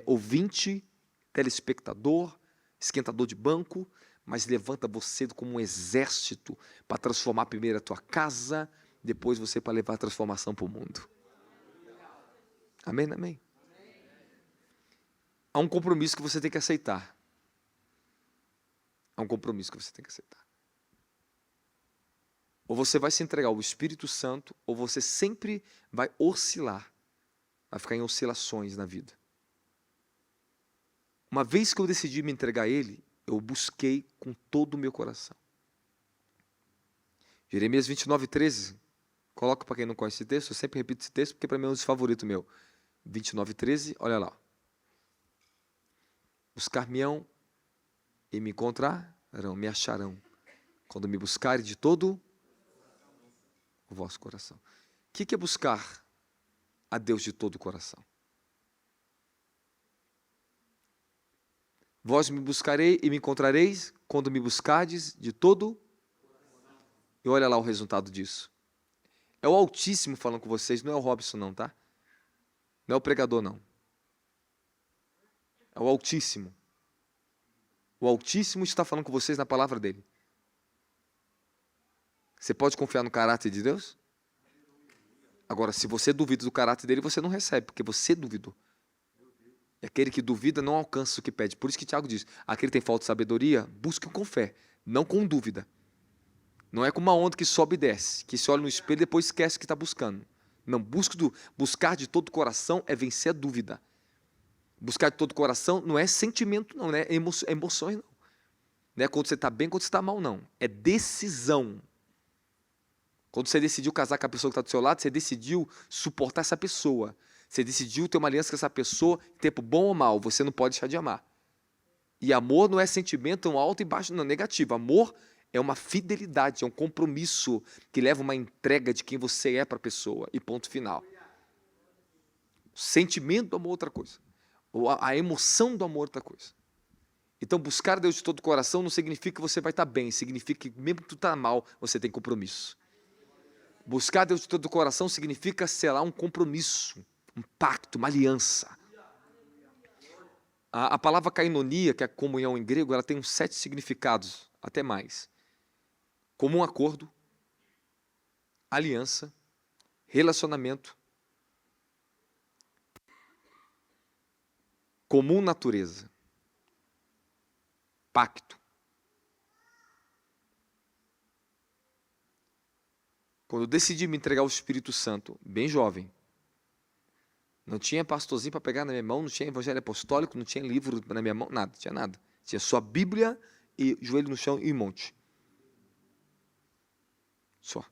ouvinte, telespectador, esquentador de banco, mas levanta você como um exército para transformar primeiro a tua casa, depois você para levar a transformação para o mundo. Amém, amém? Há um compromisso que você tem que aceitar. É um compromisso que você tem que aceitar. Ou você vai se entregar ao Espírito Santo, ou você sempre vai oscilar, vai ficar em oscilações na vida. Uma vez que eu decidi me entregar a Ele, eu o busquei com todo o meu coração. Jeremias 29:13. Coloca para quem não conhece esse texto, eu sempre repito esse texto porque para mim é um dos favoritos meu. 29:13, olha lá. Buscar-me-ão e me encontrarão, me acharão, quando me buscarem de todo o vosso coração. O que é buscar a Deus de todo o coração? Vós me buscarei e me encontrareis quando me buscardes de todo. E olha lá o resultado disso. É o Altíssimo falando com vocês, não é o Robson não, tá? Não é o pregador não. É o Altíssimo. O Altíssimo está falando com vocês na palavra dele. Você pode confiar no caráter de Deus? Agora, se você duvida do caráter dele, você não recebe, porque você duvidou. E aquele que duvida não alcança o que pede. Por isso que Tiago diz, aquele que tem falta de sabedoria, busque com fé, não com dúvida. Não é como uma onda que sobe e desce, que se olha no espelho e depois esquece o que está buscando. Não, buscar de todo o coração é vencer a dúvida. Buscar de todo o coração não é sentimento, não é emoções, não. Não é quando você está bem, quando você está mal, não. É decisão. Quando você decidiu casar com a pessoa que está do seu lado, você decidiu suportar essa pessoa. Você decidiu ter uma aliança com essa pessoa, tempo bom ou mal, você não pode deixar de amar. E amor não é sentimento alto e baixo, não, negativo. Amor é uma fidelidade, é um compromisso que leva uma entrega de quem você é para a pessoa. E ponto final. Sentimento do amor é outra coisa. Ou a emoção do amor é outra coisa. Então buscar Deus de todo o coração não significa que você vai estar bem, significa que mesmo que tu está mal, você tem compromisso. Buscar Deus de todo o coração significa selar um compromisso, um pacto, uma aliança. A palavra kainonia, que é a comunhão em grego, ela tem uns 7 significados, até mais. Comum acordo, aliança, relacionamento, comum natureza, pacto. Quando eu decidi me entregar ao Espírito Santo, bem jovem, não tinha pastorzinho para pegar na minha mão, não tinha evangelho apostólico, não tinha livro na minha mão, nada, tinha nada. Tinha só a Bíblia e joelho no chão e monte. Só.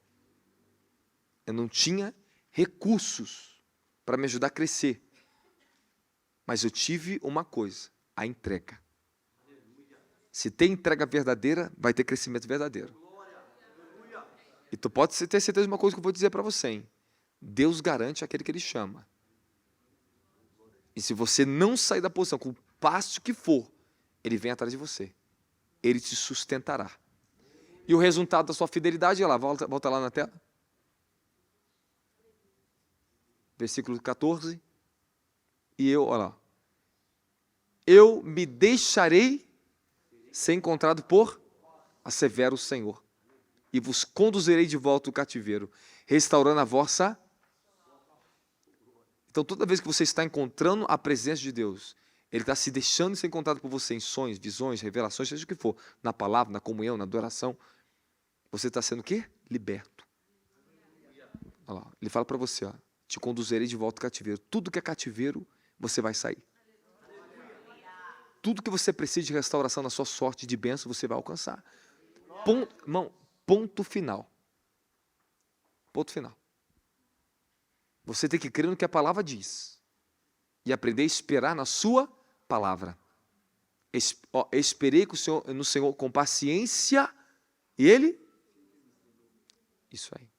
Eu não tinha recursos para me ajudar a crescer. Mas eu tive uma coisa, a entrega. Se tem entrega verdadeira, vai ter crescimento verdadeiro. E tu pode ter certeza de uma coisa que eu vou dizer para você, hein? Deus garante aquele que Ele chama. E se você não sair da posição, com o passo que for, Ele vem atrás de você. Ele te sustentará. E o resultado da sua fidelidade, olha lá, volta lá na tela. Versículo 14. E eu, olha lá. Eu me deixarei ser encontrado por assevera o Senhor. E vos conduzirei de volta ao cativeiro, restaurando a vossa. Então, toda vez que você está encontrando a presença de Deus, Ele está se deixando ser encontrado por você em sonhos, visões, revelações, seja o que for, na palavra, na comunhão, na adoração, você está sendo o quê? Liberto. Olha lá, Ele fala para você, ó, te conduzirei de volta ao cativeiro. Tudo que é cativeiro, você vai sair. Tudo que você precisa de restauração na sua sorte, de bênção, você vai alcançar. Ponto final. Ponto final. Você tem que crer no que a palavra diz. E aprender a esperar na sua palavra. Esperei no Senhor com paciência. E Ele? Isso aí.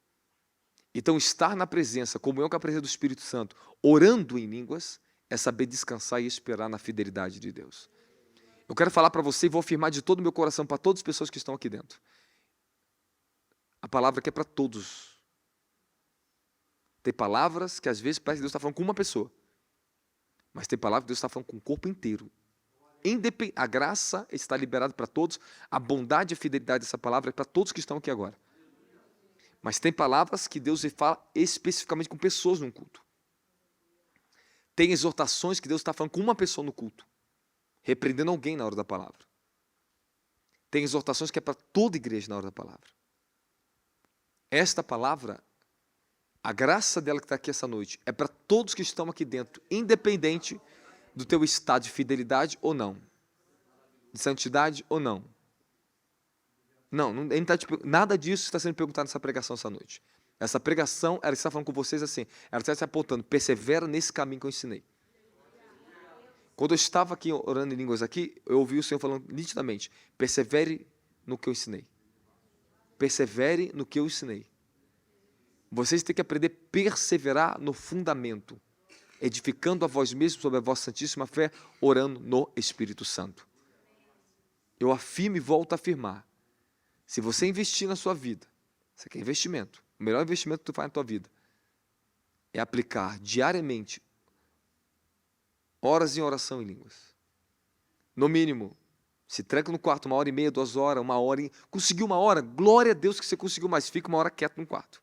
Então estar na presença, comunhão com a presença do Espírito Santo, orando em línguas, é saber descansar e esperar na fidelidade de Deus. Eu quero falar para você e vou afirmar de todo o meu coração para todas as pessoas que estão aqui dentro. A palavra que é para todos. Tem palavras que às vezes parece que Deus está falando com uma pessoa. Mas tem palavras que Deus está falando com o corpo inteiro. A graça está liberada para todos. A bondade e a fidelidade dessa palavra é para todos que estão aqui agora. Mas tem palavras que Deus fala especificamente com pessoas no culto. Tem exortações que Deus está falando com uma pessoa no culto. Repreendendo alguém na hora da palavra. Tem exortações que é para toda igreja na hora da palavra. Esta palavra, a graça dela que está aqui essa noite, é para todos que estão aqui dentro, independente do teu estado de fidelidade ou não, de santidade ou não. Não, ele tá nada disso está sendo perguntado nessa pregação essa noite. Essa pregação, ela está falando com vocês assim, ela está se apontando, persevera nesse caminho que eu ensinei. Quando eu estava aqui orando em línguas aqui, eu ouvi o Senhor falando nitidamente, persevere no que eu ensinei. Persevere no que eu ensinei. Vocês têm que aprender a perseverar no fundamento, edificando a vós mesmos sobre a vossa santíssima fé, orando no Espírito Santo. Eu afirmo e volto a afirmar, se você investir na sua vida, isso aqui é investimento, o melhor investimento que tu faz na tua vida é aplicar diariamente horas em oração em línguas. No mínimo, se tranca no quarto 1h30, 2 horas, 1 hora. Conseguiu 1 hora, glória a Deus que você conseguiu, mas fica 1 hora quieto no quarto.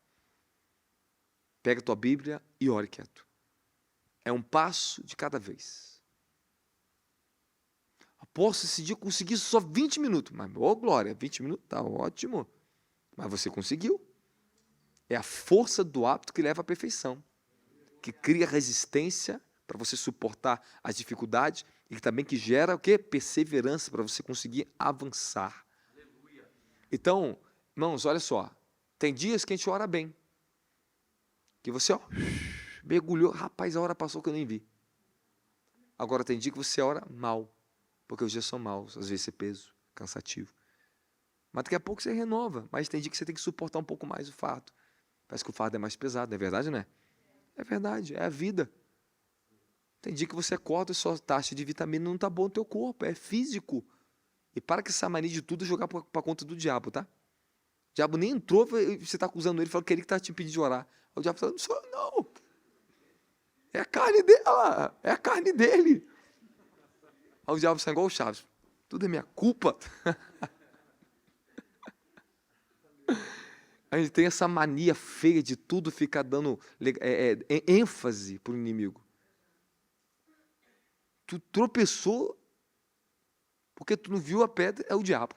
Pega a tua Bíblia e ore quieto. É um passo de cada vez. Posso esse dia conseguir só 20 minutos. Mas, glória, 20 minutos tá ótimo. Mas você conseguiu. É a força do hábito que leva à perfeição. Que cria resistência para você suportar as dificuldades e também que gera o quê? Perseverança para você conseguir avançar. Então, irmãos, olha só. Tem dias que a gente ora bem. Que você, mergulhou. Rapaz, a hora passou que eu nem vi. Agora tem dia que você ora mal. Porque os dias são maus. Às vezes você é peso, cansativo. Mas daqui a pouco você renova. Mas tem dia que você tem que suportar um pouco mais o fardo. Parece que o fardo é mais pesado. Não é verdade, não é? É verdade. É a vida. Tem dia que você acorda e sua taxa de vitamina não está boa no teu corpo. É físico. E para que essa mania de tudo jogar para conta do diabo, tá? O diabo nem entrou e você está acusando ele. Falou que ele que está te pedindo de orar. O diabo falou, não sou eu, não. É a carne dela. É a carne dele. Aí o diabo sai igual o Chaves. Tudo é minha culpa. A gente tem essa mania feia de tudo ficar dando ênfase para o inimigo. Tu tropeçou porque tu não viu a pedra, é o diabo.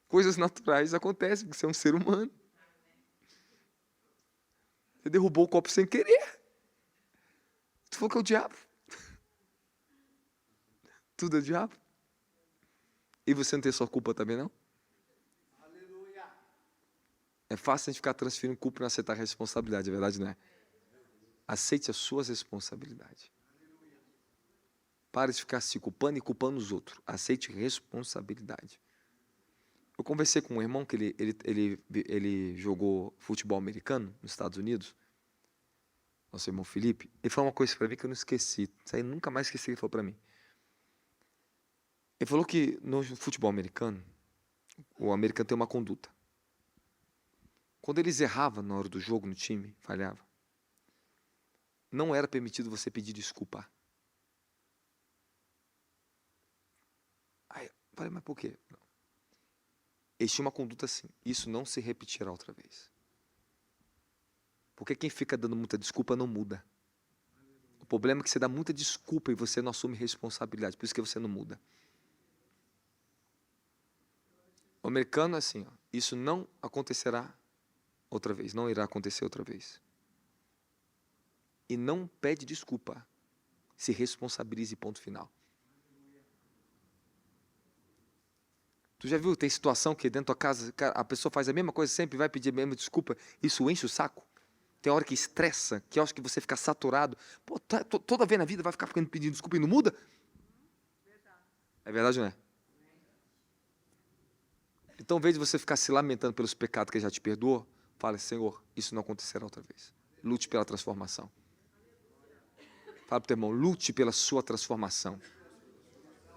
Coisas naturais acontecem, porque você é um ser humano. Você derrubou o copo sem querer. Tu falou que é o diabo. Tudo é o diabo. E você não tem sua culpa também, não? Aleluia. É fácil a gente ficar transferindo culpa e não aceitar a responsabilidade, é verdade, não é? Aceite as suas responsabilidades. Pare de ficar se culpando e culpando os outros. Aceite responsabilidade. Eu conversei com um irmão que ele jogou futebol americano nos Estados Unidos. Nosso irmão Felipe. Ele falou uma coisa para mim que eu não esqueci. Isso aí eu nunca mais esqueci, ele falou para mim. Ele falou que no futebol americano, o americano tem uma conduta. Quando eles erravam na hora do jogo no time, falhava, não era permitido você pedir desculpa. Aí eu falei, mas por quê? Não. Eles tinham uma conduta assim, isso não se repetirá outra vez. Porque quem fica dando muita desculpa não muda. O problema é que você dá muita desculpa e você não assume responsabilidade, por isso que você não muda. O americano é assim, ó, isso não acontecerá outra vez, não irá acontecer outra vez. E não pede desculpa, se responsabilize, ponto final. Tu já viu, tem situação que dentro da tua casa a pessoa faz a mesma coisa sempre, vai pedir a mesma desculpa, isso enche o saco? Tem hora que estressa, que eu acho que você fica saturado. Pô, toda vez na vida vai ficar pedindo desculpa e não muda? É verdade ou não é? Então, ao invés de você ficar se lamentando pelos pecados que ele já te perdoou, fale, Senhor, isso não acontecerá outra vez. Lute pela transformação. Fala para o teu irmão, lute pela sua transformação.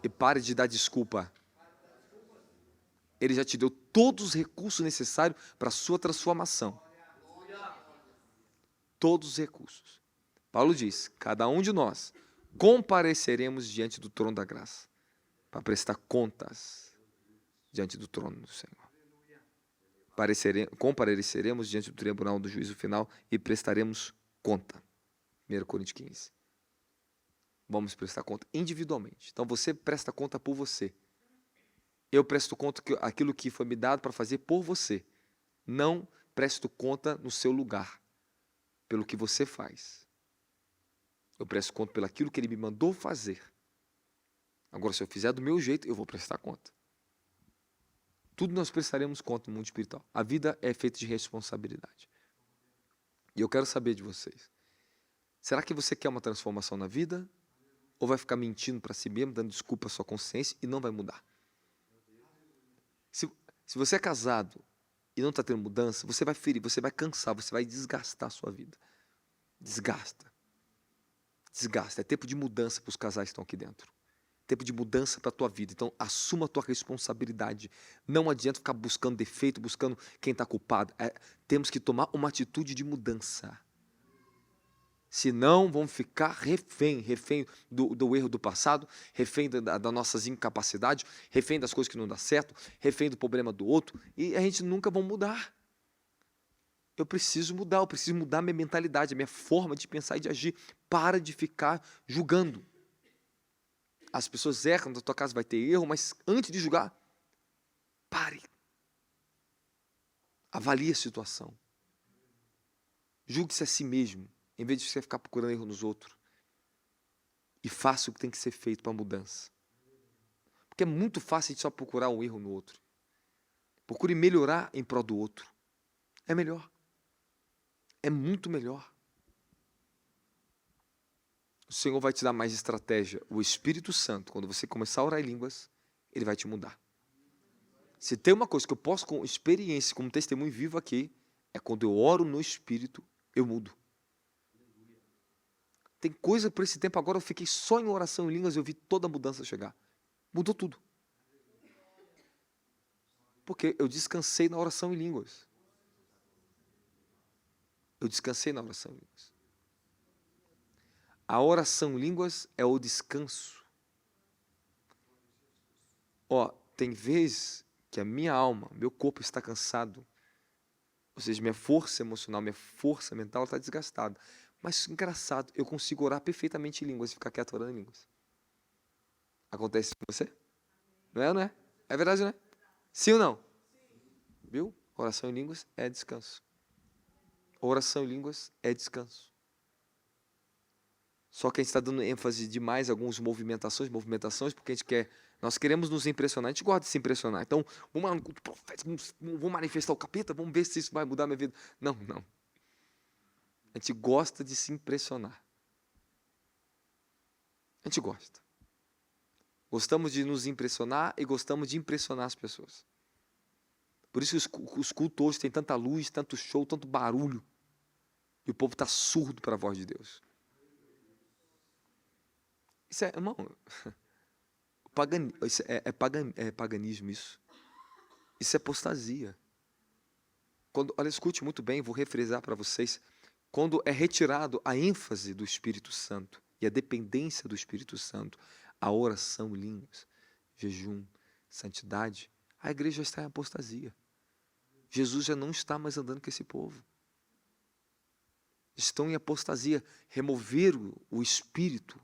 E pare de dar desculpa. Ele já te deu todos os recursos necessários para a sua transformação. Todos os recursos. Paulo diz, cada um de nós compareceremos diante do trono da graça para prestar contas diante do trono do Senhor. Compareceremos diante do tribunal do juízo final e prestaremos conta. 1 Coríntios 15. vamos prestar conta individualmente. Então você presta conta por você. Eu presto conta aquilo que foi me dado para fazer por você. Não presto conta no seu lugar, pelo que você faz. Eu presto conta pelo aquilo que ele me mandou fazer. Agora, se eu fizer do meu jeito, eu vou prestar conta. Tudo nós prestaremos conta no mundo espiritual. A vida é feita de responsabilidade. E eu quero saber de vocês. Será que você quer uma transformação na vida? Ou vai ficar mentindo para si mesmo, dando desculpa à sua consciência e não vai mudar? Se você é casado e não está tendo mudança, você vai ferir, você vai cansar, você vai desgastar a sua vida. Desgasta. Desgasta. É tempo de mudança para os casais que estão aqui dentro. Tempo de mudança para a tua vida. Então, assuma a tua responsabilidade. Não adianta ficar buscando defeito, buscando quem está culpado. Temos que tomar uma atitude de mudança. Senão, vamos ficar refém do erro do passado, refém das nossas incapacidades, refém das coisas que não dão certo, refém do problema do outro, e a gente nunca vai mudar. Eu preciso mudar minha mentalidade, a minha forma de pensar e de agir. Para de ficar julgando. As pessoas erram, na tua casa vai ter erro, mas antes de julgar, pare. Avalie a situação. Julgue-se a si mesmo, em vez de você ficar procurando erro nos outros. E faça o que tem que ser feito para a mudança. Porque é muito fácil a gente só procurar um erro no outro. Procure melhorar em prol do outro. É melhor. É muito melhor. O Senhor vai te dar mais estratégia. O Espírito Santo, quando você começar a orar em línguas, ele vai te mudar. Se tem uma coisa que eu posso, com experiência, como testemunho vivo aqui, é quando eu oro no Espírito, eu mudo. Tem coisa por esse tempo agora, eu fiquei só em oração em línguas e eu vi toda a mudança chegar. Mudou tudo. Porque eu descansei na oração em línguas. Eu descansei na oração em línguas. A oração em línguas é o descanso. Tem vezes que a minha alma, meu corpo está cansado. Ou seja, minha força emocional, minha força mental está desgastada. Mas, engraçado, eu consigo orar perfeitamente em línguas e ficar quieto orando em línguas. Acontece com você? Não é ou não é? É verdade, não é? Sim ou não? Viu? Oração em línguas é descanso. Oração em línguas é descanso. Só que a gente está dando ênfase demais a algumas movimentações, porque nós queremos nos impressionar, a gente gosta de se impressionar. Então, vamos manifestar o capeta, vamos ver se isso vai mudar a minha vida. Não. A gente gosta de se impressionar. A gente gosta. Gostamos de nos impressionar e gostamos de impressionar as pessoas. Por isso os cultos hoje têm tanta luz, tanto show, tanto barulho. E o povo está surdo para a voz de Deus. Isso é, irmão, isso é paganismo isso. Isso é apostasia. Olha, escute muito bem, vou refresar para vocês. Quando é retirado a ênfase do Espírito Santo e a dependência do Espírito Santo, a oração, línguas, jejum, santidade, a igreja está em apostasia. Jesus já não está mais andando com esse povo. Estão em apostasia. Remover o Espírito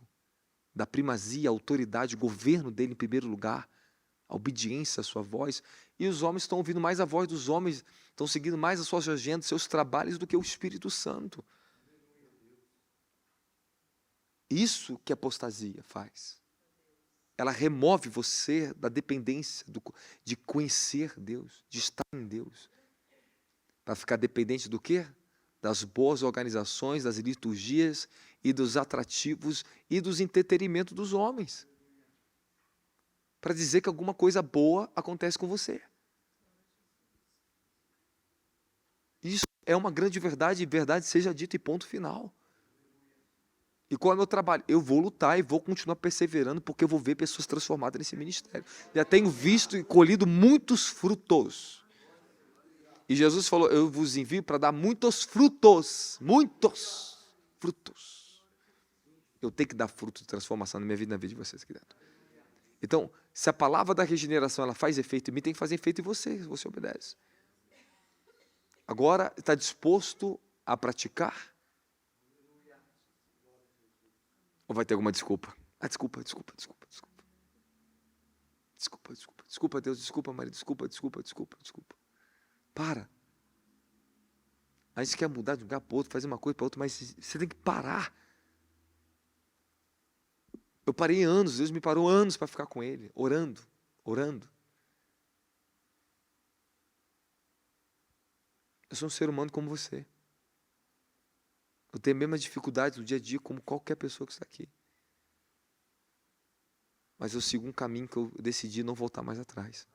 da primazia, a autoridade, o governo dele em primeiro lugar, a obediência à sua voz, e os homens estão ouvindo mais a voz dos homens, estão seguindo mais as suas agendas, seus trabalhos, do que o Espírito Santo. Isso que a apostasia faz. Ela remove você da dependência, de conhecer Deus, de estar em Deus. Para ficar dependente do quê? Das boas organizações, das liturgias e dos atrativos e dos entretenimentos dos homens. Para dizer que alguma coisa boa acontece com você. Isso é uma grande verdade, e verdade seja dita e ponto final. E qual é o meu trabalho? Eu vou lutar e vou continuar perseverando, porque eu vou ver pessoas transformadas nesse ministério. Já tenho visto e colhido muitos frutos. E Jesus falou, eu vos envio para dar muitos frutos. Muitos frutos. Eu tenho que dar fruto de transformação na minha vida e na vida de vocês aqui dentro. Então, se a palavra da regeneração ela faz efeito em mim, tem que fazer efeito em você, se você obedece. Agora, está disposto a praticar? Ou vai ter alguma desculpa? Ah, desculpa, desculpa, desculpa, desculpa. Desculpa, desculpa, desculpa, Deus, desculpa, Maria, desculpa, desculpa, desculpa, desculpa. Para. A gente quer mudar de um lugar para outro, fazer uma coisa para outra, mas você tem que parar. Eu parei anos, Deus me parou anos para ficar com Ele, orando, orando. Eu sou um ser humano como você. Eu tenho a mesma dificuldade no dia a dia como qualquer pessoa que está aqui. Mas eu sigo um caminho que eu decidi não voltar mais atrás.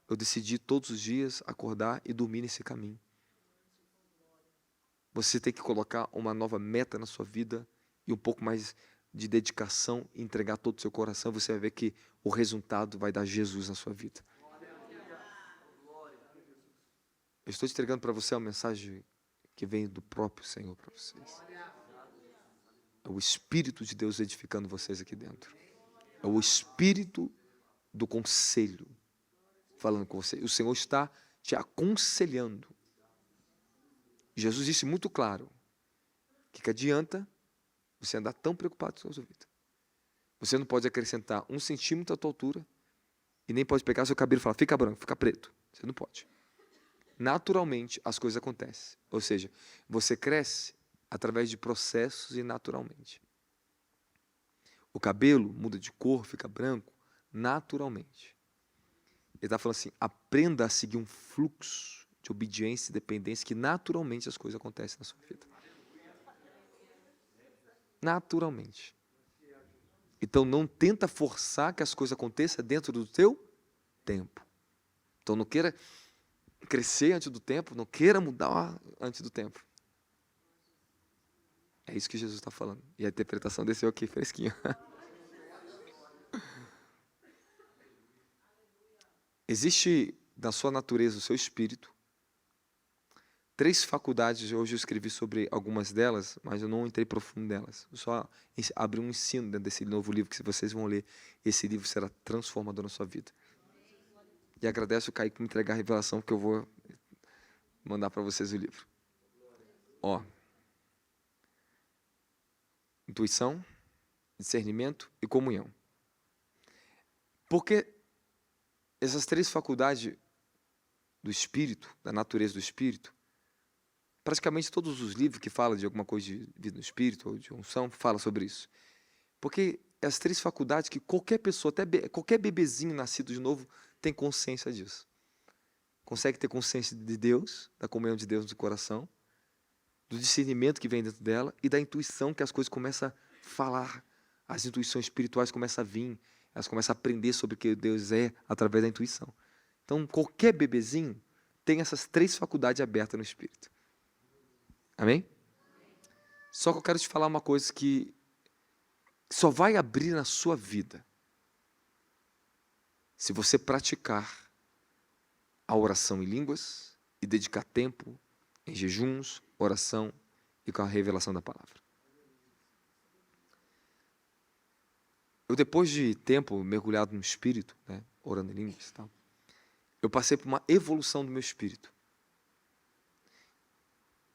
Eu decidi todos os dias acordar e dormir nesse caminho. Você tem que colocar uma nova meta na sua vida e um pouco mais de dedicação e entregar todo o seu coração. Você vai ver que o resultado vai dar Jesus na sua vida. Eu estou te entregando para você uma mensagem que vem do próprio Senhor para vocês. É o Espírito de Deus edificando vocês aqui dentro. É o Espírito do conselho falando com você. O Senhor está te aconselhando. Jesus disse muito claro que adianta você andar tão preocupado com a sua vida. Você não pode acrescentar 1 centímetro à tua altura e nem pode pegar seu cabelo e falar, fica branco, fica preto. Você não pode. Naturalmente as coisas acontecem. Ou seja, você cresce através de processos e naturalmente. O cabelo muda de cor, fica branco, naturalmente. Ele está falando assim, aprenda a seguir um fluxo de obediência e dependência que naturalmente as coisas acontecem na sua vida. Naturalmente. Então não tenta forçar que as coisas aconteçam dentro do teu tempo. Então não queira crescer antes do tempo, não queira mudar antes do tempo. É isso que Jesus está falando. E a interpretação desceu aqui, fresquinho. Existe na sua natureza, o seu espírito, 3 faculdades. Hoje eu escrevi sobre algumas delas, mas eu não entrei profundo nelas. Eu só abri um ensino dentro desse novo livro, que se vocês vão ler, esse livro será transformador na sua vida. E agradeço o Kaique por me entregar a revelação, que eu vou mandar para vocês o livro. Ó, intuição, discernimento e comunhão. Porque essas 3 faculdades do espírito, da natureza do espírito, praticamente todos os livros que falam de alguma coisa de vida no espírito ou de unção, falam sobre isso. Porque as 3 faculdades que qualquer pessoa, até qualquer bebezinho nascido de novo, tem consciência disso. Consegue ter consciência de Deus, da comunhão de Deus no coração, do discernimento que vem dentro dela e da intuição, que as coisas começam a falar. As intuições espirituais começam a vir, elas começam a aprender sobre o que Deus é através da intuição. Então, qualquer bebezinho tem essas 3 faculdades abertas no espírito. Amém? Só que eu quero te falar uma coisa que só vai abrir na sua vida se você praticar a oração em línguas e dedicar tempo em jejuns, oração e com a revelação da palavra. Eu, depois de tempo mergulhado no espírito, né, orando em línguas e tal, eu passei por uma evolução do meu espírito.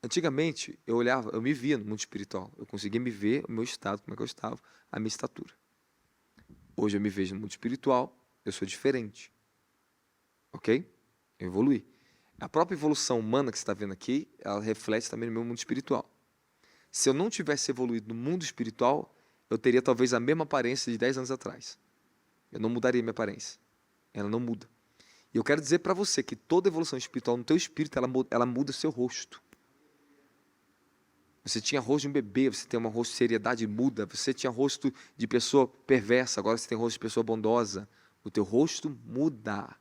Antigamente, eu olhava, eu me via no mundo espiritual. Eu conseguia me ver, o meu estado, como é que eu estava, a minha estatura. Hoje eu me vejo no mundo espiritual, eu sou diferente. Ok? Eu evoluí. A própria evolução humana que você está vendo aqui, ela reflete também no meu mundo espiritual. Se eu não tivesse evoluído no mundo espiritual, eu teria talvez a mesma aparência de 10 anos atrás. Eu não mudaria minha aparência. Ela não muda. E eu quero dizer para você que toda evolução espiritual no teu espírito, ela muda o seu rosto. Você tinha rosto de um bebê, você tem uma rosto de seriedade, muda. Você tinha rosto de pessoa perversa, agora você tem rosto de pessoa bondosa. O teu rosto muda.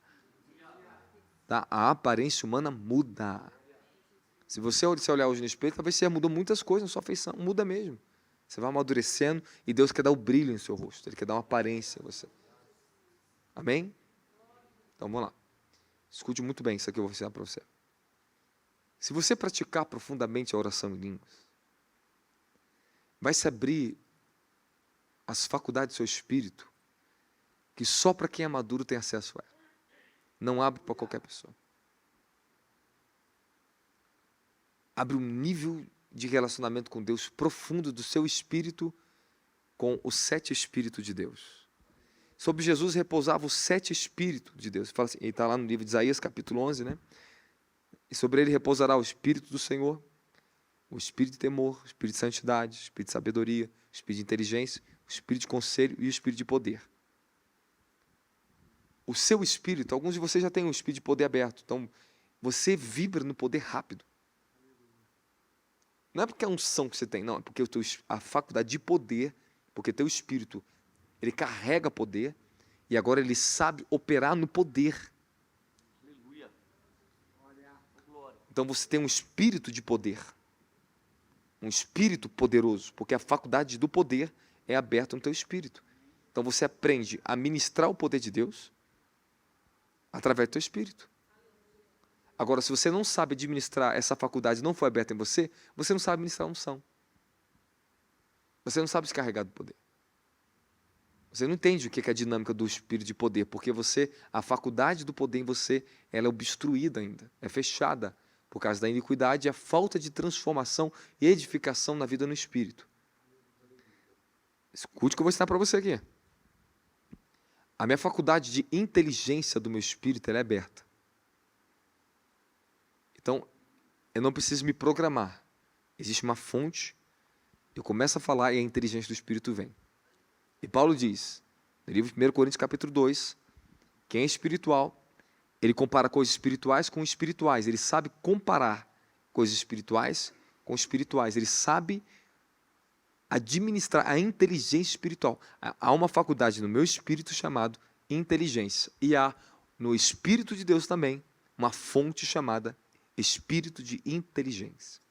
Tá? A aparência humana muda. Se você olhar hoje no espelho, talvez você mudou muitas coisas na sua feição. Muda mesmo. Você vai amadurecendo e Deus quer dar o brilho no seu rosto. Ele quer dar uma aparência a você. Amém? Então vamos lá. Escute muito bem isso aqui que eu vou ensinar para você. Se você praticar profundamente a oração em línguas, vai se abrir as faculdades do seu espírito, que só para quem é maduro tem acesso a ela. Não abre para qualquer pessoa. Abre um nível de relacionamento com Deus profundo do seu espírito com os 7 Espíritos de Deus. Sobre Jesus repousava os 7 Espíritos de Deus. Fala assim, ele está lá no livro de Isaías, capítulo 11, né? E sobre ele repousará o Espírito do Senhor, o Espírito de temor, o Espírito de santidade, o Espírito de sabedoria, o Espírito de inteligência, o Espírito de conselho e o Espírito de poder. O seu espírito, alguns de vocês já têm um espírito de poder aberto, então você vibra no poder rápido. Não é porque é a unção que você tem, não, é porque a faculdade de poder, porque teu espírito, ele carrega poder e agora ele sabe operar no poder. Aleluia. Glória. Então você tem um espírito de poder, um espírito poderoso, porque a faculdade do poder é aberta no teu espírito. Então você aprende a ministrar o poder de Deus através do teu espírito. Agora, se você não sabe administrar essa faculdade, não foi aberta em você, você não sabe administrar a unção. Você não sabe se carregar do poder. Você não entende o que é a dinâmica do espírito de poder, porque a faculdade do poder em você, ela é obstruída ainda, é fechada, por causa da iniquidade e a falta de transformação e edificação na vida no espírito. Escute o que eu vou ensinar para você aqui. A minha faculdade de inteligência do meu espírito, ela é aberta. Então, eu não preciso me programar. Existe uma fonte, eu começo a falar e a inteligência do espírito vem. E Paulo diz, no livro de 1 Coríntios capítulo 2, quem é espiritual, ele compara coisas espirituais com espirituais. Ele sabe comparar coisas espirituais com espirituais. Ele sabe administrar a inteligência espiritual. Há uma faculdade no meu espírito chamado inteligência. E há no Espírito de Deus também uma fonte chamada espírito de inteligência.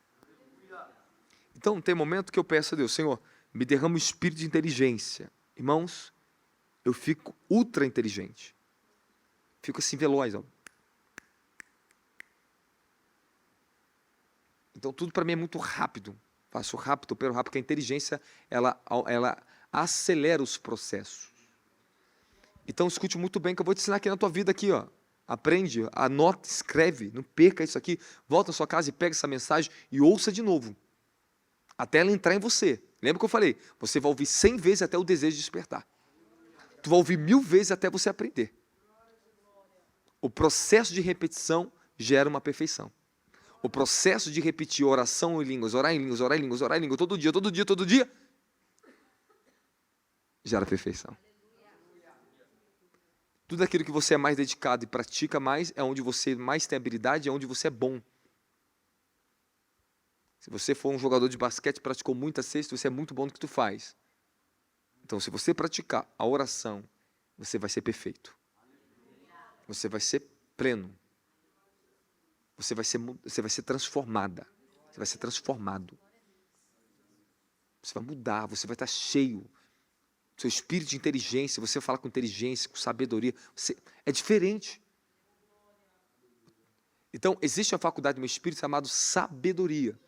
Então tem momento que eu peço a Deus, Senhor, me derrama o espírito de inteligência. Irmãos, eu fico ultra inteligente. Fico assim veloz. Ó. Então tudo para mim é muito rápido. Faço rápido, opero rápido, porque a inteligência ela acelera os processos. Então escute muito bem que eu vou te ensinar aqui na tua vida aqui, ó. Aprende, anota, escreve, não perca isso aqui. Volta à sua casa e pega essa mensagem e ouça de novo. Até ela entrar em você. Lembra que eu falei? Você vai ouvir 100 vezes até o desejo despertar. Tu vai ouvir 1000 vezes até você aprender. O processo de repetição gera uma perfeição. O processo de repetir oração em línguas, orar em línguas, orar em línguas, orar em línguas, todo dia, gera perfeição. Tudo aquilo que você é mais dedicado e pratica mais, é onde você mais tem habilidade, é onde você é bom. Se você for um jogador de basquete, praticou muita cesta, você é muito bom no que tu faz. Então, se você praticar a oração, você vai ser perfeito. Você vai ser pleno. Você vai ser transformada. Você vai ser transformado. Você vai mudar, você vai estar cheio. Seu espírito de inteligência, você fala com inteligência, com sabedoria. É diferente. Então, existe uma faculdade do meu espírito chamada sabedoria.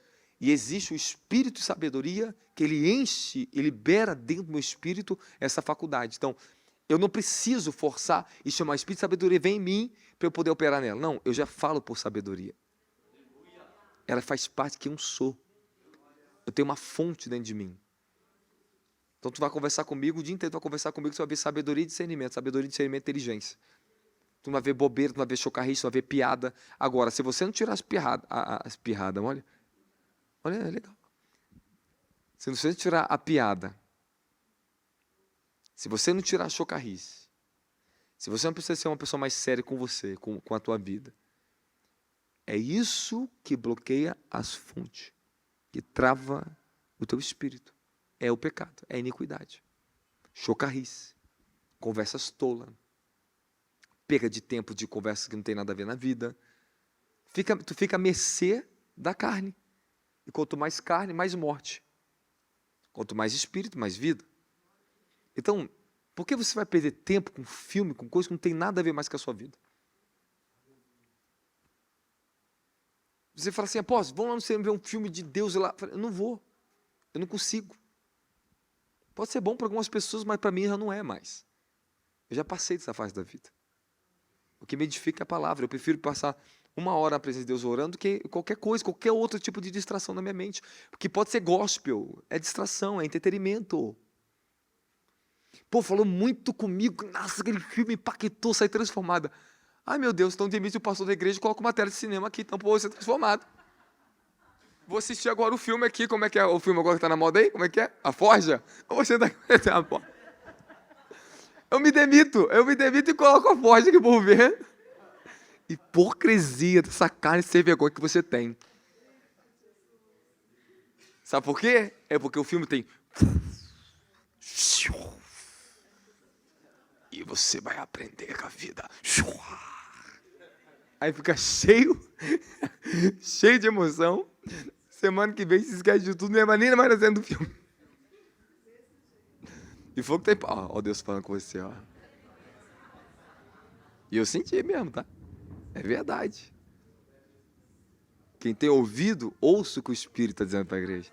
E existe o espírito de sabedoria que ele enche e libera dentro do meu espírito essa faculdade. Então, eu não preciso forçar e chamar o espírito de sabedoria, vem em mim para eu poder operar nela. Não, eu já falo por sabedoria. Ela faz parte de quem eu sou. Eu tenho uma fonte dentro de mim. Então tu vai conversar comigo, o dia inteiro tu vai conversar comigo, tu vai ver sabedoria e discernimento e inteligência. Tu não vai ver bobeira, tu não vai ver chocarrice, tu não vai ver piada. Agora, se você não tirar as piadas, olha, é legal. Se você não tirar a piada, se você não tirar a chocarrice, se você não precisa ser uma pessoa mais séria com você, com a tua vida, é isso que bloqueia as fontes, que trava o teu espírito. É o pecado, é a iniquidade. Chocarrice, conversas tolas, perda de tempo de conversa que não tem nada a ver na vida. Tu fica à mercê da carne. E quanto mais carne, mais morte. Quanto mais espírito, mais vida. Então, por que você vai perder tempo com filme, com coisa que não tem nada a ver mais com a sua vida? Você fala assim, apóstolo, vamos lá no cinema ver um filme de Deus lá. Eu não vou, eu não consigo. Pode ser bom para algumas pessoas, mas para mim já não é mais. Eu já passei dessa fase da vida. O que me edifica é a palavra. Eu prefiro passar 1 hora na presença de Deus orando do que qualquer coisa, qualquer outro tipo de distração na minha mente. Porque pode ser gospel, é distração, é entretenimento. Pô, falou muito comigo. Nossa, aquele filme impactou, saí transformada. Ai, meu Deus, então demite o pastor da igreja e coloca uma tela de cinema aqui, então, pô, vou ser transformado. Vou assistir agora o filme aqui, como é que é o filme agora que tá na moda aí? Como é que é? A Forja? Ou você tá... Eu me demito e coloco a Forja aqui por ver. Hipocrisia dessa carne sem vergonha que você tem. Sabe por quê? É porque o filme tem... E você vai aprender com a vida. Aí fica cheio de emoção. Semana que vem se esquece de tudo, não é nem mais dentro do filme. E foi o que tem... Ó, Deus falando com você, ó. E eu senti mesmo, tá? É verdade. Quem tem ouvido, ouça o que o Espírito está dizendo para a igreja.